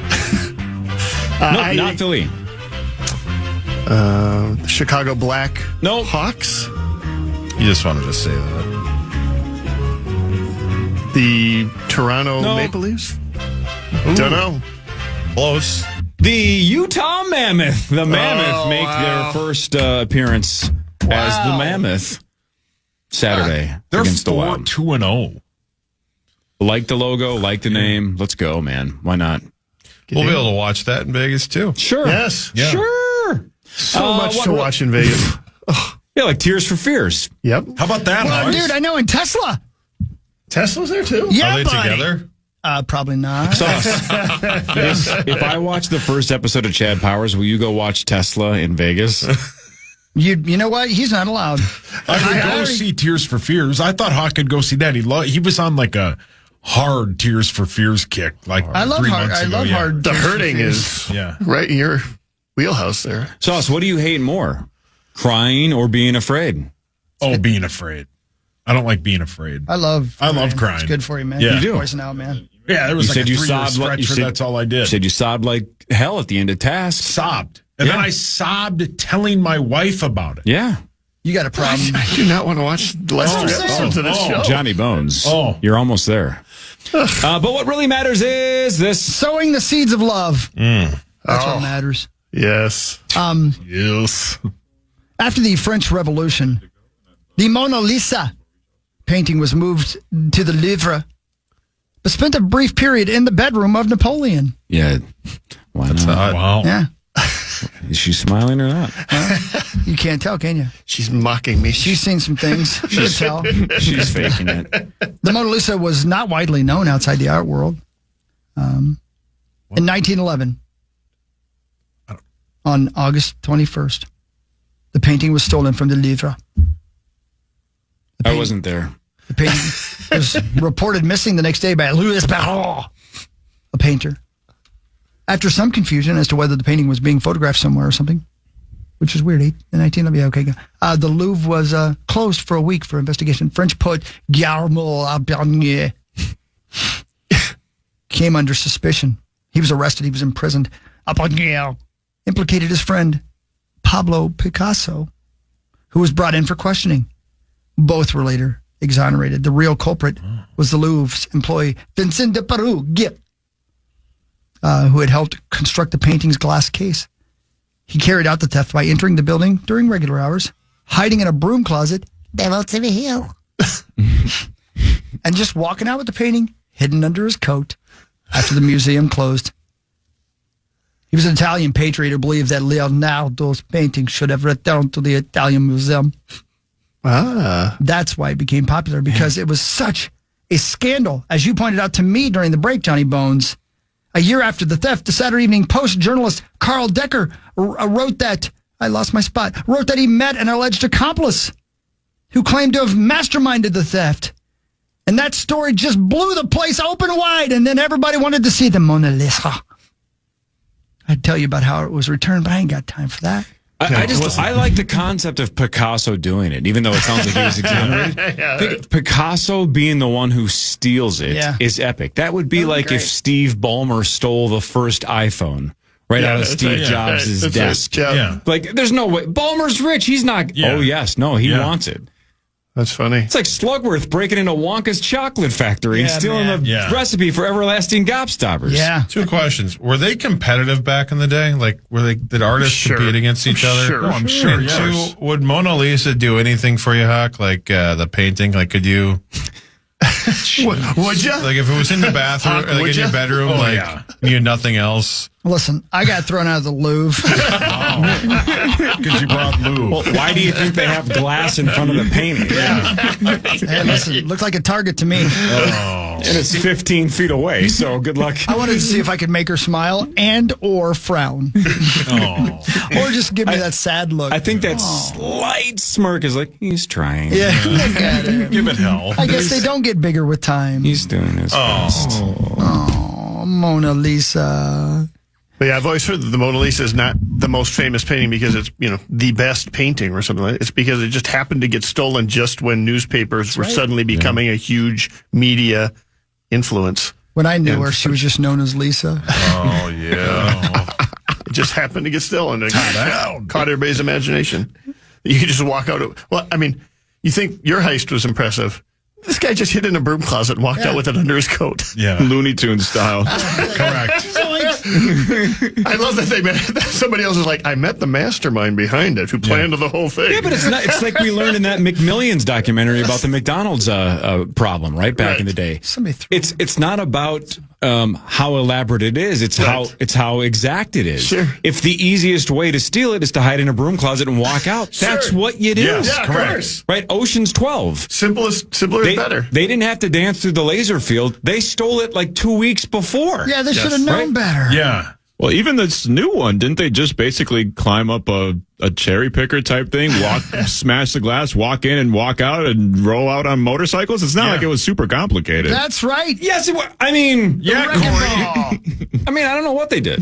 No, not Philly. Chicago Black No. Hawks. You just wanted to say that. The Toronto No. Maple Leafs. Don't know. Close. The Utah Mammoth. The Mammoth make their first appearance as the Mammoth Saturday They're against the Wild. 4-2-0. Like the logo, like the name. Let's go, man. Why not? We'll be able to watch that in Vegas, too. Sure. Yes. Yeah. Sure. So much to watch in Vegas. Yeah, like Tears for Fears. Yep. How about that, Well, Hogs? dude, I know in Tesla. Tesla's there too? Yeah, Are they buddy. together? Probably not. If I watch the first episode of Chad Powers, will you go watch Tesla in Vegas? You know what? He's not allowed. I could go see Tears for Fears. I thought Hawk could go see that. He was on like a hard Tears for Fears kick. Like I love 3 hard. months I ago. love Yeah. hard. The hurting is right in your wheelhouse there. Sauce, what do you hate more? Crying or being afraid? Oh, being afraid. I don't like being afraid. I love crying. It's good for you, man. Yeah. Keep You do. voicing out, man. Yeah, there was You like said a you 3-year sobbed like- stretch you where said- that's all I did. You said you sobbed like hell at the end of task. Sobbed. And then I sobbed telling my wife about it. Yeah. You got a problem. I do not want to watch the last 3 episodes of this show. Johnny Bones. Oh. You're almost there. But what really matters is this. Sowing the seeds of love. That's what matters. Yes. Yes. After the French Revolution, the Mona Lisa painting was moved to the Louvre, but spent a brief period in the bedroom of Napoleon. Yeah. Why not? Wow. Yeah. Is she smiling or not? You can't tell, can you? She's mocking me. She's seen some things. You can tell. She's faking it. The Mona Lisa was not widely known outside the art world. In 1911, on August 21st, the painting was stolen from the Louvre. I wasn't there. The painting was reported missing the next day by Louis Barrault, a painter. After some confusion as to whether the painting was being photographed somewhere or something, which is weird. In 1911, yeah, okay. The Louvre was closed for a week for investigation. French poet Guillermo Bernier came under suspicion. He was arrested. He was imprisoned. Bernier implicated his friend Pablo Picasso, who was brought in for questioning. Both were later exonerated. The real culprit was the Louvre's employee, Vincent de Perrugue, who had helped construct the painting's glass case. He carried out the theft by entering the building during regular hours, hiding in a broom closet, devil to the hill, and just walking out with the painting hidden under his coat after the museum closed. He was an Italian patriot who believed that Leonardo's painting should have returned to the Italian Museum. That's why it became popular, because it was such a scandal. As you pointed out to me during the break, Johnny Bones, a year after the theft, the Saturday Evening Post journalist Carl Decker wrote that I lost my spot. Wrote that he met an alleged accomplice who claimed to have masterminded the theft. And that story just blew the place open wide, and then everybody wanted to see the Mona Lisa. I'd tell you about how it was returned, but I ain't got time for that. I like the concept of Picasso doing it, even though it sounds like he was exonerated. I think Picasso being the one who steals it is epic. That would be like if Steve Ballmer stole the first iPhone out of Steve Jobs' desk. Like, there's no way. Ballmer's rich. He's not. Oh, yes. No, he wants it. That's funny. It's like Slugworth breaking into Wonka's chocolate factory and stealing the recipe for everlasting gobstoppers. Yeah. 2 questions. Were they competitive back in the day? Like, did artists compete against each other? Sure. I'm sure. And 2, would Mona Lisa do anything for you, Huck? Like the painting? Like, could you? Would you? Like, if it was in the bathroom, like in your bedroom, you had nothing else. Listen, I got thrown out of the Louvre. Because you brought Lou. Well, why do you think they have glass in front of the painting? Hey, listen, it looked like a target to me. And it's 15 feet away, so good luck. I wanted to see if I could make her smile and or frown. Or just give me that sad look. I think that slight smirk is like, he's trying. Yeah, look at him. Give it hell. I guess they don't get bigger with time. He's doing his best. Oh, Mona Lisa. But yeah, I've always heard that the Mona Lisa is not the most famous painting because it's, the best painting or something like that. It's because it just happened to get stolen just when newspapers were suddenly becoming a huge media influence. When I knew her, she was just known as Lisa. Oh, yeah. It just happened to get stolen. It caught everybody's imagination. You could just walk out. Well, I mean, you think your heist was impressive. This guy just hid in a broom closet and walked out with it under his coat. Yeah. Looney Tunes style. Correct. I love that they met. Somebody else is like, I met the mastermind behind it who planned the whole thing. Yeah, but it's not. It's like we learned in that McMillions documentary about the McDonald's problem, back in the day. It's not about how elaborate it is. It's how exact it is. Sure. If the easiest way to steal it is to hide in a broom closet and walk out, that's what you do. Yes, yeah, correct. Of course. Right? Ocean's 12. Simpler is better. They didn't have to dance through the laser field. They stole it like 2 weeks before. Yeah, they should have known better. Yeah. Well, even this new one, didn't they just basically climb up a cherry picker type thing, smash the glass, walk in and walk out and roll out on motorcycles? It's not like it was super complicated. That's right. Yes, it was. I mean, Corey. I mean, I don't know what they did.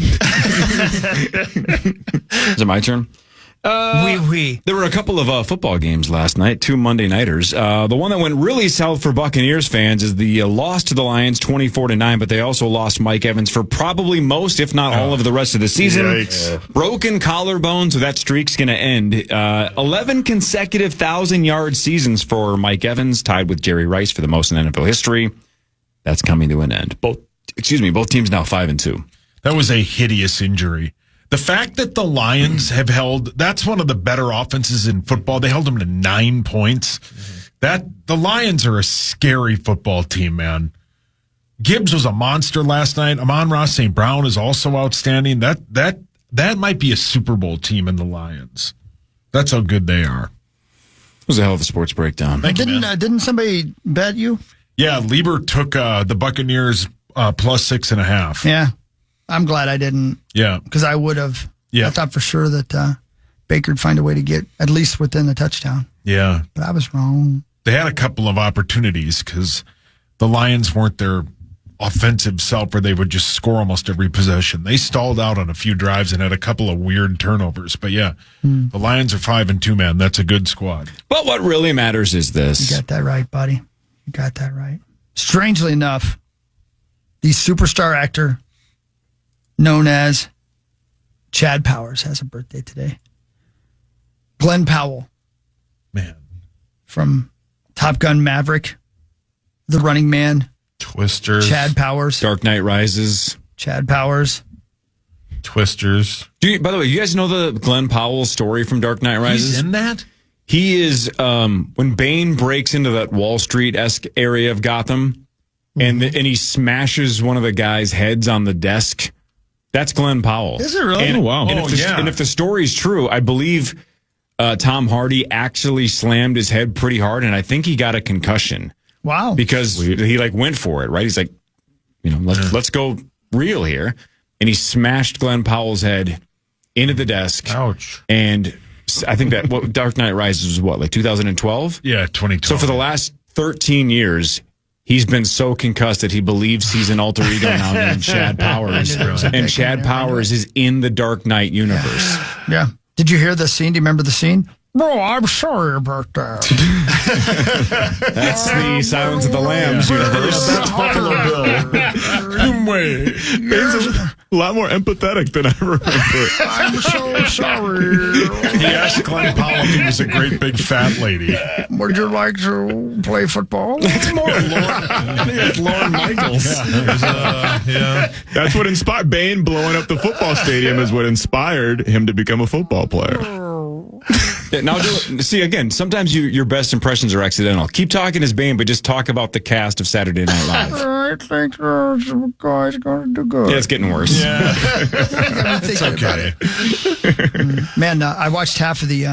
Is it my turn? There were a couple of football games last night, 2 Monday nighters. The one that went really south for Buccaneers fans is the loss to the Lions 24-9, but they also lost Mike Evans for probably most, if not all, of the rest of the season. Broken collarbone, so that streak's going to end. 11 consecutive 1,000-yard seasons for Mike Evans, tied with Jerry Rice for the most in NFL history. That's coming to an end. Both teams now 5-2. That was a hideous injury. The fact that the Lions have that's one of the better offenses in football. They held them to 9 points. The Lions are a scary football team, man. Gibbs was a monster last night. Amon-Ra St. Brown is also outstanding. That might be a Super Bowl team in the Lions. That's how good they are. It was a hell of a sports breakdown. Didn't somebody bet you? Yeah, Lieber took the Buccaneers plus 6.5. Yeah. I'm glad I didn't. Yeah. Because I would have. Yeah. I thought for sure that Baker'd find a way to get at least within the touchdown. Yeah. But I was wrong. They had a couple of opportunities because the Lions weren't their offensive self where they would just score almost every possession. They stalled out on a few drives and had a couple of weird turnovers. But yeah, the Lions are 5-2, man. That's a good squad. But what really matters is this. You got that right, buddy. You got that right. Strangely enough, the superstar actor known as Chad Powers has a birthday today. Glenn Powell. Man. From Top Gun Maverick, The Running Man. Twisters. Chad Powers. Dark Knight Rises. Chad Powers. Twisters. By the way, you guys know the Glenn Powell story from Dark Knight Rises? He's in that? He is, when Bane breaks into that Wall Street-esque area of Gotham, and he smashes one of the guys' heads on the desk. That's Glenn Powell. Is it really? And, oh, wow. And if the story's true, I believe Tom Hardy actually slammed his head pretty hard, and I think he got a concussion. Wow. Because he went for it, right? He's like, let's go real here. And he smashed Glenn Powell's head into the desk. Ouch. And I think that Dark Knight Rises was what, like 2012? Yeah, 2012. So for the last 13 years, he's been so concussed that he believes he's an alter ego now named Chad Powers. And Chad Powers is in the Dark Knight universe. Yeah. Did you hear the scene? Do you remember the scene? Bro, I'm sorry about that. That's the Silence of the Lambs universe. That's Buffalo Bill. He's a lot more empathetic than I remember. I'm so sorry. He asked Glenn Powell if he was a great big fat lady. Would you like to play football? It's more Lauren Michaels. Yeah. That's what inspired Bane blowing up the football stadium is what inspired him to become a football player. Yeah, now, see, again, sometimes your best impressions are accidental. Keep talking as Bane, but just talk about the cast of Saturday Night Live. I think the guy's going to do good. Yeah, it's getting worse. Yeah. It's okay. Man, I watched half of the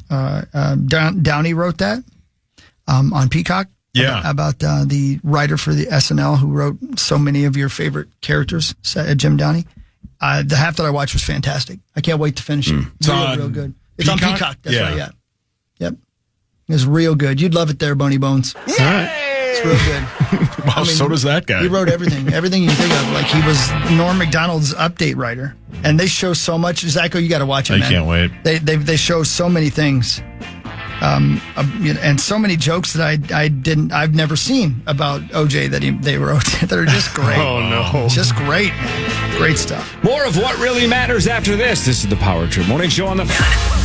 Downey wrote that on Peacock. Yeah. About the writer for the SNL who wrote so many of your favorite characters, Jim Downey. The half that I watched was fantastic. I can't wait to finish it. It's real good. It's on Peacock. That's right, yeah. Yep. It's real good. You'd love it there, Boney Bones. All right. It's real good. Wow, so does that guy. He wrote everything. Everything you think of. Like, he was Norm Macdonald's update writer. And they show so much. Zacho, you got to watch it, man. I can't wait. They show so many things. And so many jokes that I've never seen about OJ that they wrote that are just great. Oh, no. Just great, man. Great stuff. More of what really matters after this. This is the Power Trip Morning Show on the Fan.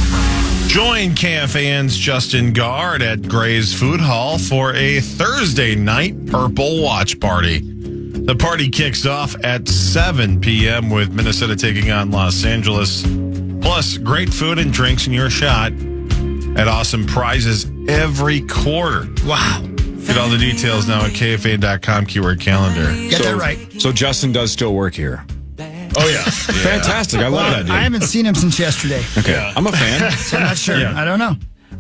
Join KFAN's Justin Guard at Gray's Food Hall for a Thursday night Purple Watch Party. The party kicks off at 7 p.m. with Minnesota taking on Los Angeles. Plus, great food and drinks in your shot at awesome prizes every quarter. Wow. Get all the details now at KFAN.com keyword calendar. Get that right. So Justin does still work here. Oh, yeah. Fantastic. I love that, dude. I haven't seen him since yesterday. Okay. Yeah. I'm a fan. So I'm not sure. Yeah. I don't know.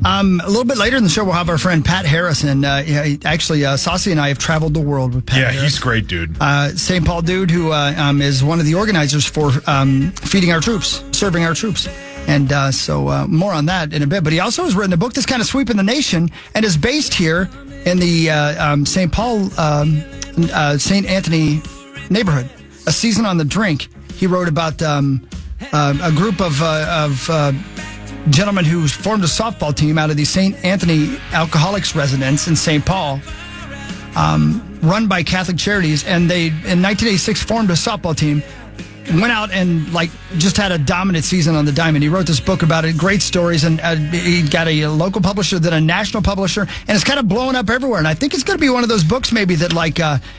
A little bit later in the show, we'll have our friend Pat Harrison. Saucy and I have traveled the world with Pat Harrison. He's great, dude. St. Paul dude who is one of the organizers for feeding our troops, serving our troops. And so more on that in a bit. But he also has written a book that's kind of sweeping the nation and is based here in the St. Paul, St. Anthony neighborhood. A Season on the Drink. He wrote about a group of gentlemen who formed a softball team out of the St. Anthony Alcoholics residence in St. Paul, run by Catholic Charities. And they, in 1986, formed a softball team, went out and just had a dominant season on the diamond. He wrote this book about it, great stories, and he got a local publisher, then a national publisher, and it's kind of blowing up everywhere. And I think it's going to be one of those books maybe that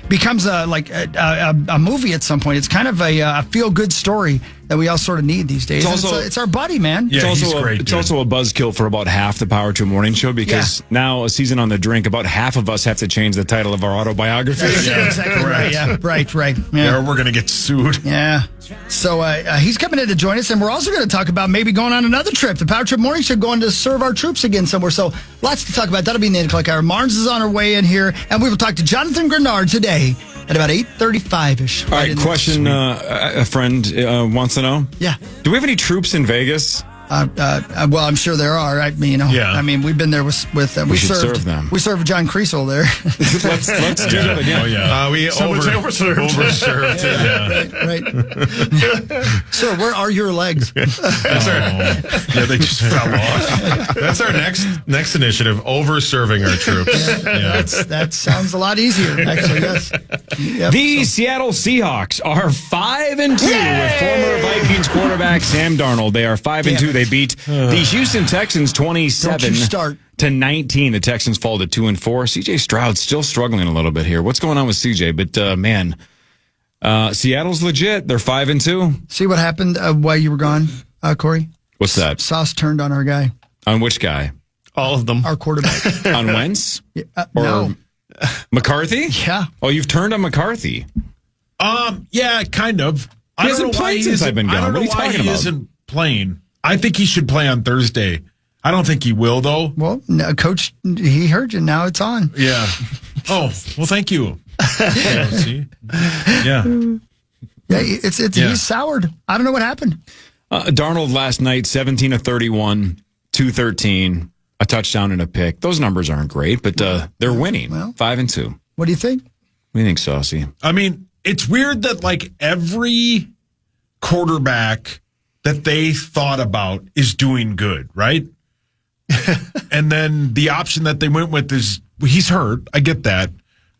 becomes a movie at some point. It's kind of a feel-good story that we all sort of need these days. It's our buddy, man. Yeah, it's he's great. It's also a buzzkill for about half the Power Trip Morning Show because now A Season on the Drink, about half of us have to change the title of our autobiography. Yeah, exactly right. Yeah, right. Yeah, we're going to get sued. Yeah. So he's coming in to join us, and we're also going to talk about maybe going on another trip. The Power Trip Morning Show going to serve our troops again somewhere. So lots to talk about. That'll be in the 8 o'clock hour. Marnes is on her way in here, and we will talk to Jonathan Grenard today at about 8:35-ish. All right, question a friend wants to know. Yeah. Do we have any troops in Vegas? Well, I'm sure there are. I mean, we've been there with we serve them. We served John Creasel there. let's do that again. Oh, yeah. We overserved. Right. Sir, where are your legs? Yeah, they just fell off. That's our next initiative, over-serving our troops. Yeah. That sounds a lot easier, actually, yes. Yep, the Seattle Seahawks are 5-2 with former Vikings quarterback Sam Darnold. They are 5-2. They beat the Houston Texans 27-19. The Texans fall to 2-4. CJ Stroud's still struggling a little bit here. What's going on with CJ? But Seattle's legit. They're 5-2. See what happened while you were gone, Corey? What's that? Sauce turned on our guy. On which guy? All of them. Our quarterback. On Wentz? No. McCarthy? Yeah. Oh, you've turned on McCarthy. Yeah, kind of. He hasn't played since I've been gone. I don't know why he isn't playing. I think he should play on Thursday. I don't think he will, though. Well, no, Coach, he heard you. Now it's on. Yeah. Oh, well, thank you. See? Yeah. Yeah, he's soured. I don't know what happened. Darnold last night, 17 of 31, 213, a touchdown and a pick. Those numbers aren't great, but they're winning. 5-2. What do you think? What do you think, Saucy? I mean, it's weird that like every quarterback that they thought about is doing good, right? And then the option that they went with is he's hurt. I get that.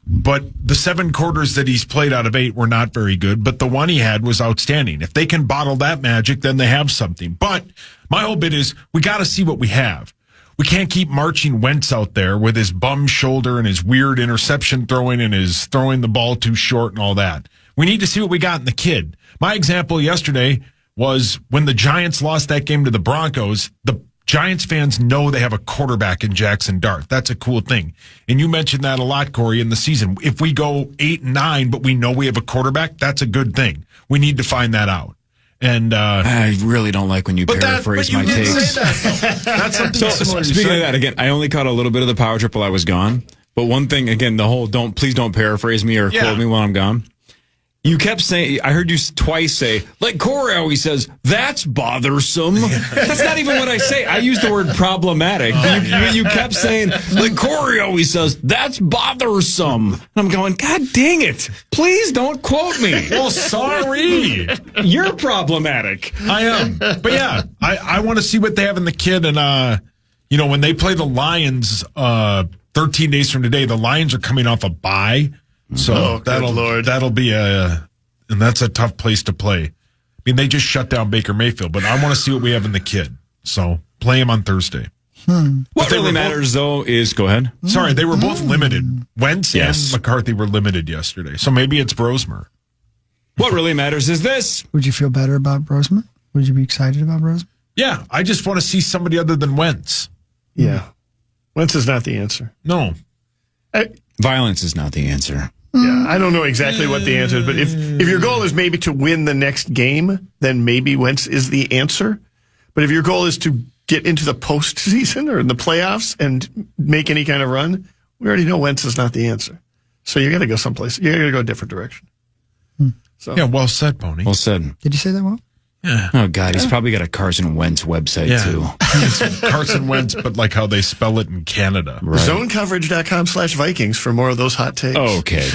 But the 7 quarters that he's played out of 8 were not very good. But the one he had was outstanding. If they can bottle that magic, then they have something. But my whole bit is we got to see what we have. We can't keep marching Wentz out there with his bum shoulder and his weird interception throwing and his throwing the ball too short and all that. We need to see what we got in the kid. My example yesterday was when the Giants lost that game to the Broncos, the Giants fans know they have a quarterback in Jackson Dart. That's a cool thing. And you mentioned that a lot, Corey, in the season. If we go 8-9, but we know we have a quarterback, that's a good thing. We need to find that out. And I really don't like when you paraphrase my takes. That's something similar. Speaking of that, again, I only caught a little bit of the power trip while I was gone. But one thing, again, the whole please don't paraphrase me or quote me while I'm gone. You kept saying, I heard you twice say, like Cory always says, that's bothersome. That's not even what I say. I use the word problematic. You kept saying, like Cory always says, that's bothersome. And I'm going, God dang it. Please don't quote me. Well, sorry. You're problematic. I am. But yeah, I want to see what they have in the kid. And, when they play the Lions 13 days from today, the Lions are coming off a bye. So that'll be and that's a tough place to play. I mean, they just shut down Baker Mayfield, but I want to see what we have in the kid. So play him on Thursday. What really matters, though, is go ahead. Sorry, they were both limited. Wentz and McCarthy were limited yesterday. So maybe it's Brosmer. What really matters is this. Would you feel better about Brosmer? Would you be excited about Brosmer? Yeah, I just want to see somebody other than Wentz. Yeah. Wentz is not the answer. No. Violence is not the answer. Yeah, I don't know exactly what the answer is, but if your goal is maybe to win the next game, then maybe Wentz is the answer. But if your goal is to get into the postseason or in the playoffs and make any kind of run, we already know Wentz is not the answer. So you got to go someplace. You got to go a different direction. So yeah, well said, Pony. Well said. Did you say that well? Yeah. Oh, God, he's probably got a Carson Wentz website, too. It's Carson Wentz, but like how they spell it in Canada. Right. Zonecoverage.com/Vikings for more of those hot takes. Okay.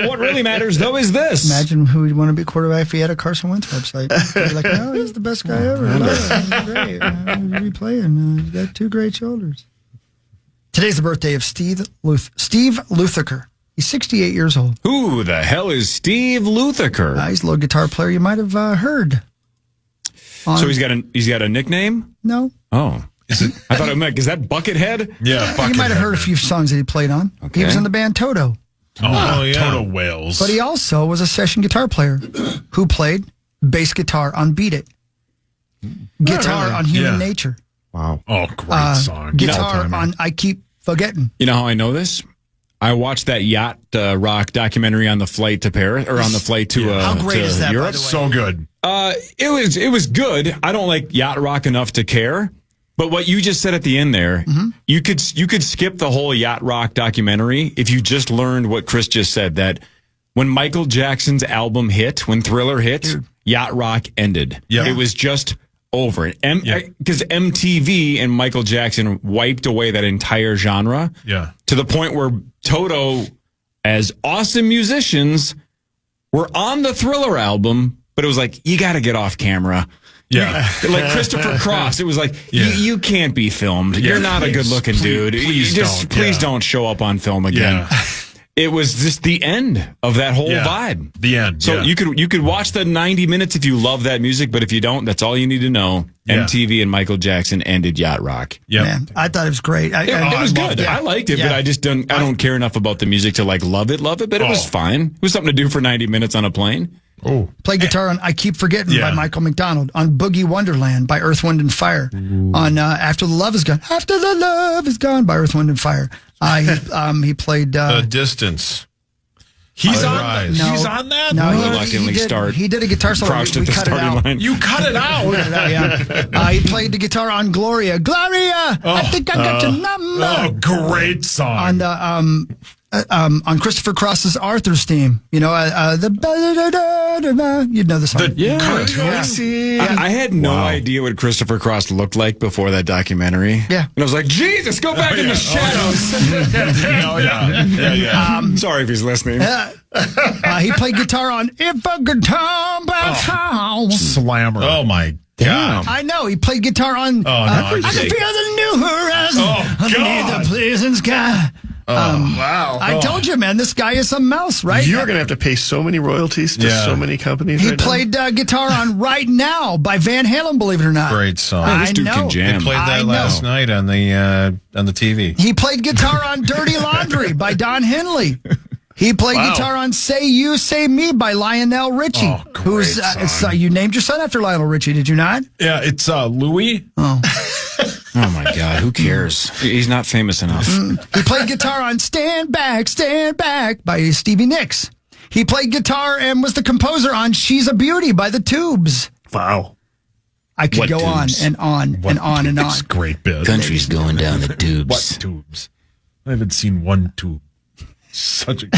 What really matters, though, is this. Imagine who would want to be quarterback if he had a Carson Wentz website. He'd be like, no, he's the best guy ever. He's great. He'll be playing. He's got 2 great shoulders. Today's the birthday of Steve Lukather. He's 68 years old. Who the hell is Steve Lukather? He's a little guitar player you might have heard. So he's got a nickname? No. Oh. I thought it meant, is that Buckethead? Yeah, Buckethead. You might have heard a few songs that he played on. Okay. He was in the band Toto. Oh, yeah. Toto Wales. But he also was a session guitar player who played bass guitar on Beat It. Guitar on Human Nature. Wow. Oh, great song. Guitar on I Keep Forgetting. You know how I know this? I watched that yacht rock documentary on the flight to Paris, or on the flight to How great is that, Europe. by the way? So good. It was good. I don't like yacht rock enough to care. But what you just said at the end there, you could skip the whole yacht rock documentary if you just learned what Chris just said, that when Michael Jackson's album hit, when Thriller hit, yacht rock ended. Yeah. It was just over. Because MTV and Michael Jackson wiped away that entire genre. Yeah. To the point where Toto, as awesome musicians, were on the Thriller album, but it was like, you got to get off camera. Yeah. Like Christopher Cross. It was like, you can't be filmed. You're not a good looking dude. Please don't show up on film again. Yeah. It was just the end of that whole vibe. The end. So you could watch the 90 minutes if you love that music, but if you don't, that's all you need to know. Yeah. MTV and Michael Jackson ended yacht rock. Yeah. Man, I thought it was great. It was good. I liked it, but I just don't care enough about the music to like love it, but it was fine. It was something to do for 90 minutes on a plane. Oh. Play guitar on I Keep Forgetting by Michael McDonald, on Boogie Wonderland by Earth, Wind, and Fire, on After the Love Is Gone by Earth, Wind, and Fire. He played The Distance. He's on that? No, he's on that? No, he did a guitar solo. Crouched We at the cut it starting out. line. You cut it out. He played the guitar on Gloria. I think I got your number. Oh, great song. On the on Christopher Cross's Arthur's theme. You know, you'd know the song. I had no idea what Christopher Cross looked like before that documentary. Yeah. And I was like, Jesus, go back in the shadows. Sorry if he's listening. He played guitar on If a Guitar By Town. Slammer. Oh, my God. I know. He played guitar on I Can Feel the New Horizon Underneath the Pleasant Sky. Wow. I told you, man, this guy is a mouse, right? You're going to have to pay so many royalties to so many companies. He right played guitar on Right Now by Van Halen, believe it or not. Great song. I know. They played that last night on the TV. He played guitar on Dirty Laundry by Don Henley. He played guitar on Say You, Say Me by Lionel Richie. Oh, great song. You named your son after Lionel Richie, did you not? Yeah, it's Louis. Oh. Oh, my God. Who cares? He's not famous enough. He played guitar on Stand Back by Stevie Nicks. He played guitar and was the composer on She's a Beauty by the Tubes. Wow. I could go on and on and on and on. It's great bit. Country's going down the tubes. What tubes? I haven't seen one tube. Such a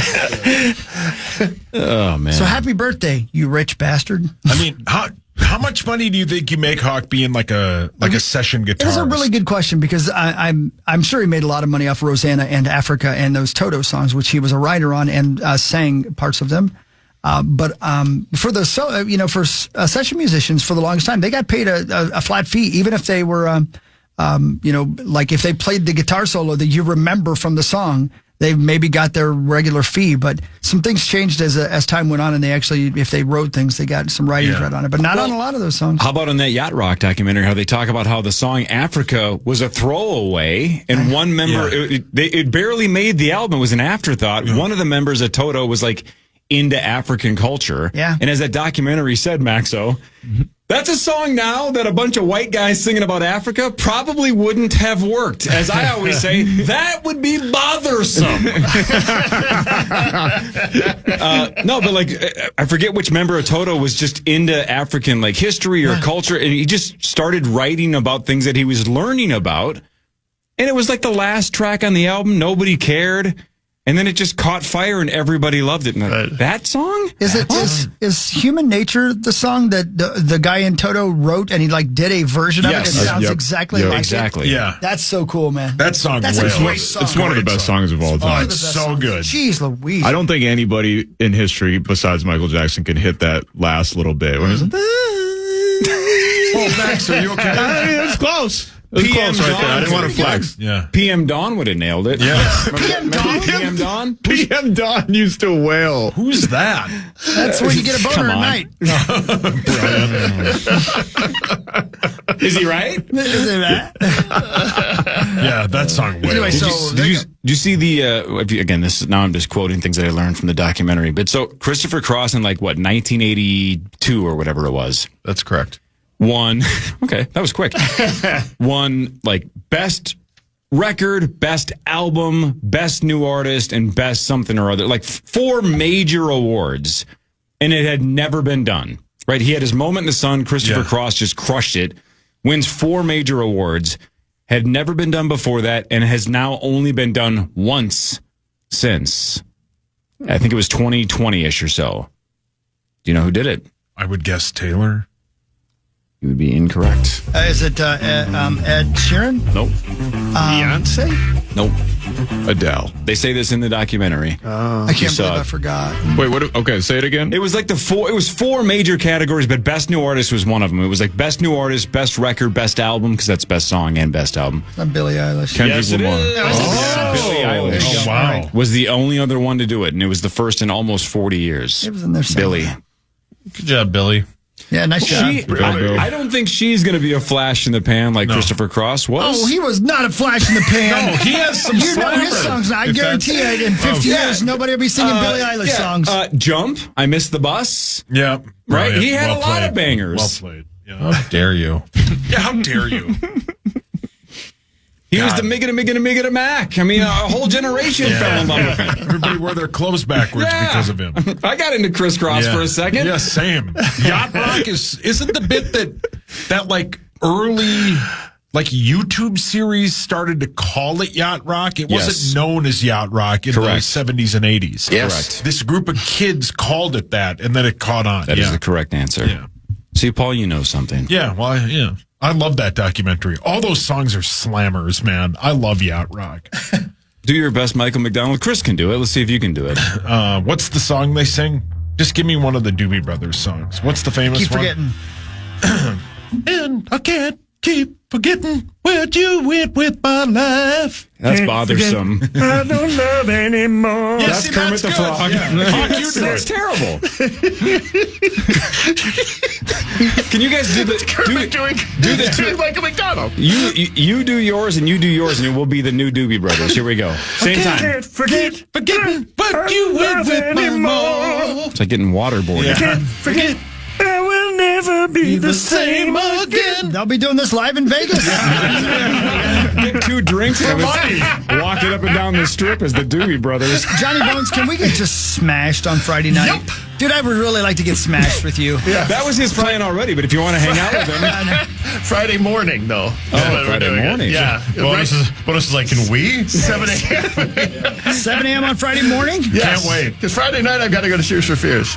Oh, man. So happy birthday, you rich bastard. I mean, how much money do you think you make, Hawk, being like a session guitarist? It is a really good question because I'm sure he made a lot of money off Rosanna and Africa and those Toto songs, which he was a writer on and sang parts of them. But for the session musicians for the longest time, they got paid a flat fee, even if they were, like if they played the guitar solo that you remember from the song. They maybe got their regular fee, but some things changed as time went on, and they actually, if they wrote things, they got some writings right on it, but not on a lot of those songs. How about on that Yacht Rock documentary, how they talk about how the song Africa was a throwaway, and one member, it barely made the album, it was an afterthought. Yeah. One of the members of Toto was like into African culture. Yeah. And as that documentary said, Maxo, that's a song now that a bunch of white guys singing about Africa probably wouldn't have worked. As I always say, that would be bothersome. No, but like, I forget which member of Toto was just into African like history or culture, and he just started writing about things that he was learning about. And it was like the last track on the album. Nobody cared. And then it just caught fire and everybody loved it. And that song? Is Human Nature the song that the guy in Toto wrote and he like did a version of it? It sounds exactly like exactly. it. Yeah. That's so cool, man. That song That's a great song. It's one of the best songs of all time. It's so good. Jeez Louise. I don't think anybody in history besides Michael Jackson can hit that last little bit. When it's like, Oh, Max, are you okay? It's close. It was close right there. I didn't want to flex. Yeah. PM Dawn would have nailed it. Yeah. PM Dawn? PM Dawn used to wail. Who's that? That's where you get a boner at night. Is he right? Is it right? Yeah, that song wails. Anyway, Did you see the, again, now I'm just quoting things that I learned from the documentary, but so Christopher Cross in 1982 or whatever it was. That's correct. Won, okay, that was quick. Won best record, best album, best new artist, and best something or other. 4 major awards, and it had never been done. Right? He had his moment in the sun. Christopher Cross just crushed it. Wins 4 major awards. Had never been done before that, and has now only been done once since. I think it was 2020-ish or so. Do you know who did it? I would guess Taylor. You would be incorrect. Is it Ed Sheeran? Nope. Beyonce? Nope. Adele. They say this in the documentary. I can't believe I forgot. Wait, what? Okay, say it again. It was like it was 4 major categories, but best new artist was one of them. It was like best new artist, best record, best album, because that's best song and best album. Not Billie Eilish. Kendrick Lamar. Billie Eilish. Oh, wow. Was the only other one to do it, and it was the first in almost 40 years. It was in there somewhere. Billy. Good job, Billy. Yeah, nice job. I don't think she's going to be a flash in the pan like Christopher Cross was. Oh, he was not a flash in the pan. No, he has some You know his songs. I guarantee you, in 50 years, nobody will be singing Billie Eilish songs. Jump, I Missed the Bus. Yeah. Right? Brilliant. He had Well a lot played. of bangers. Well played. Yeah. How dare you? Yeah, how dare you? He was the Miggity Mac. I mean, a whole generation fell in love with him. Everybody wore their clothes backwards because of him. I got into Criss Cross for a second. Yeah, same. Yacht Rock isn't the bit that early like YouTube series started to call it yacht rock. It wasn't known as yacht rock in the 70s and 80s. Yes. Correct. This group of kids called it that, and then it caught on. That is the correct answer. Yeah. See, Paul, you know something. Yeah, well, yeah. I love that documentary. All those songs are slammers, man. I love yacht rock. Do your best, Michael McDonald. Chris can do it. Let's see if you can do it. What's the song they sing? Just give me one of the Doobie Brothers songs. What's the famous Keep one? forgetting. And I can't keep forgetting where you went with my life. That's bothersome. I don't love anymore. Yes, that's Kermit the Frog. That's terrible. Can you guys do the Michael McDonald? You do yours and you do yours, and it will be the new Doobie Brothers. Here we go. Same time. Can't forgetting what you went with my more. It's like getting waterboarded. Can't forget. I will never be the same again. They'll be doing this live in Vegas. Get 2 drinks and walk it up and down the strip as the Doobie Brothers. Johnny Bones, can we get just smashed on Friday night? Yep. Dude, I would really like to get smashed with you. Yeah. That was his plan already, but if you want to hang out with him. Friday morning, though. Friday morning. Yeah. Bonus is like, can we? 7 a.m. 7 a.m. on Friday morning? Yes. Can't wait. Because Friday night, I've got to go to Tears for Fears.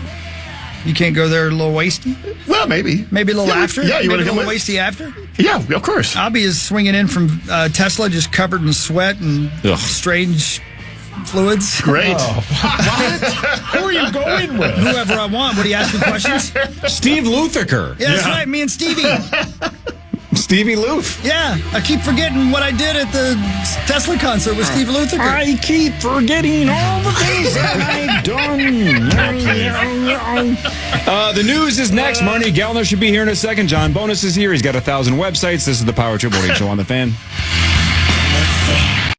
You can't go there a little wasty? Well, maybe. Maybe a little after? Yeah, you want to go come a little with? wasty after? Yeah, of course. I'll be swinging in from Tesla, just covered in sweat and strange fluids. Great. Who are you going with? Whoever I want. What are you asking questions? Steve Luthiker. Yeah, that's right. Me and Stevie. Stevie Loof. Yeah, I keep forgetting what I did at the Tesla concert with Steve Luthiker. I keep forgetting all the things that I've done. The news is next. Marnie Gallner should be here in a second. John Bonus is here. He's got 1,000 websites. This is the Power Trip Morning Show on the Fan.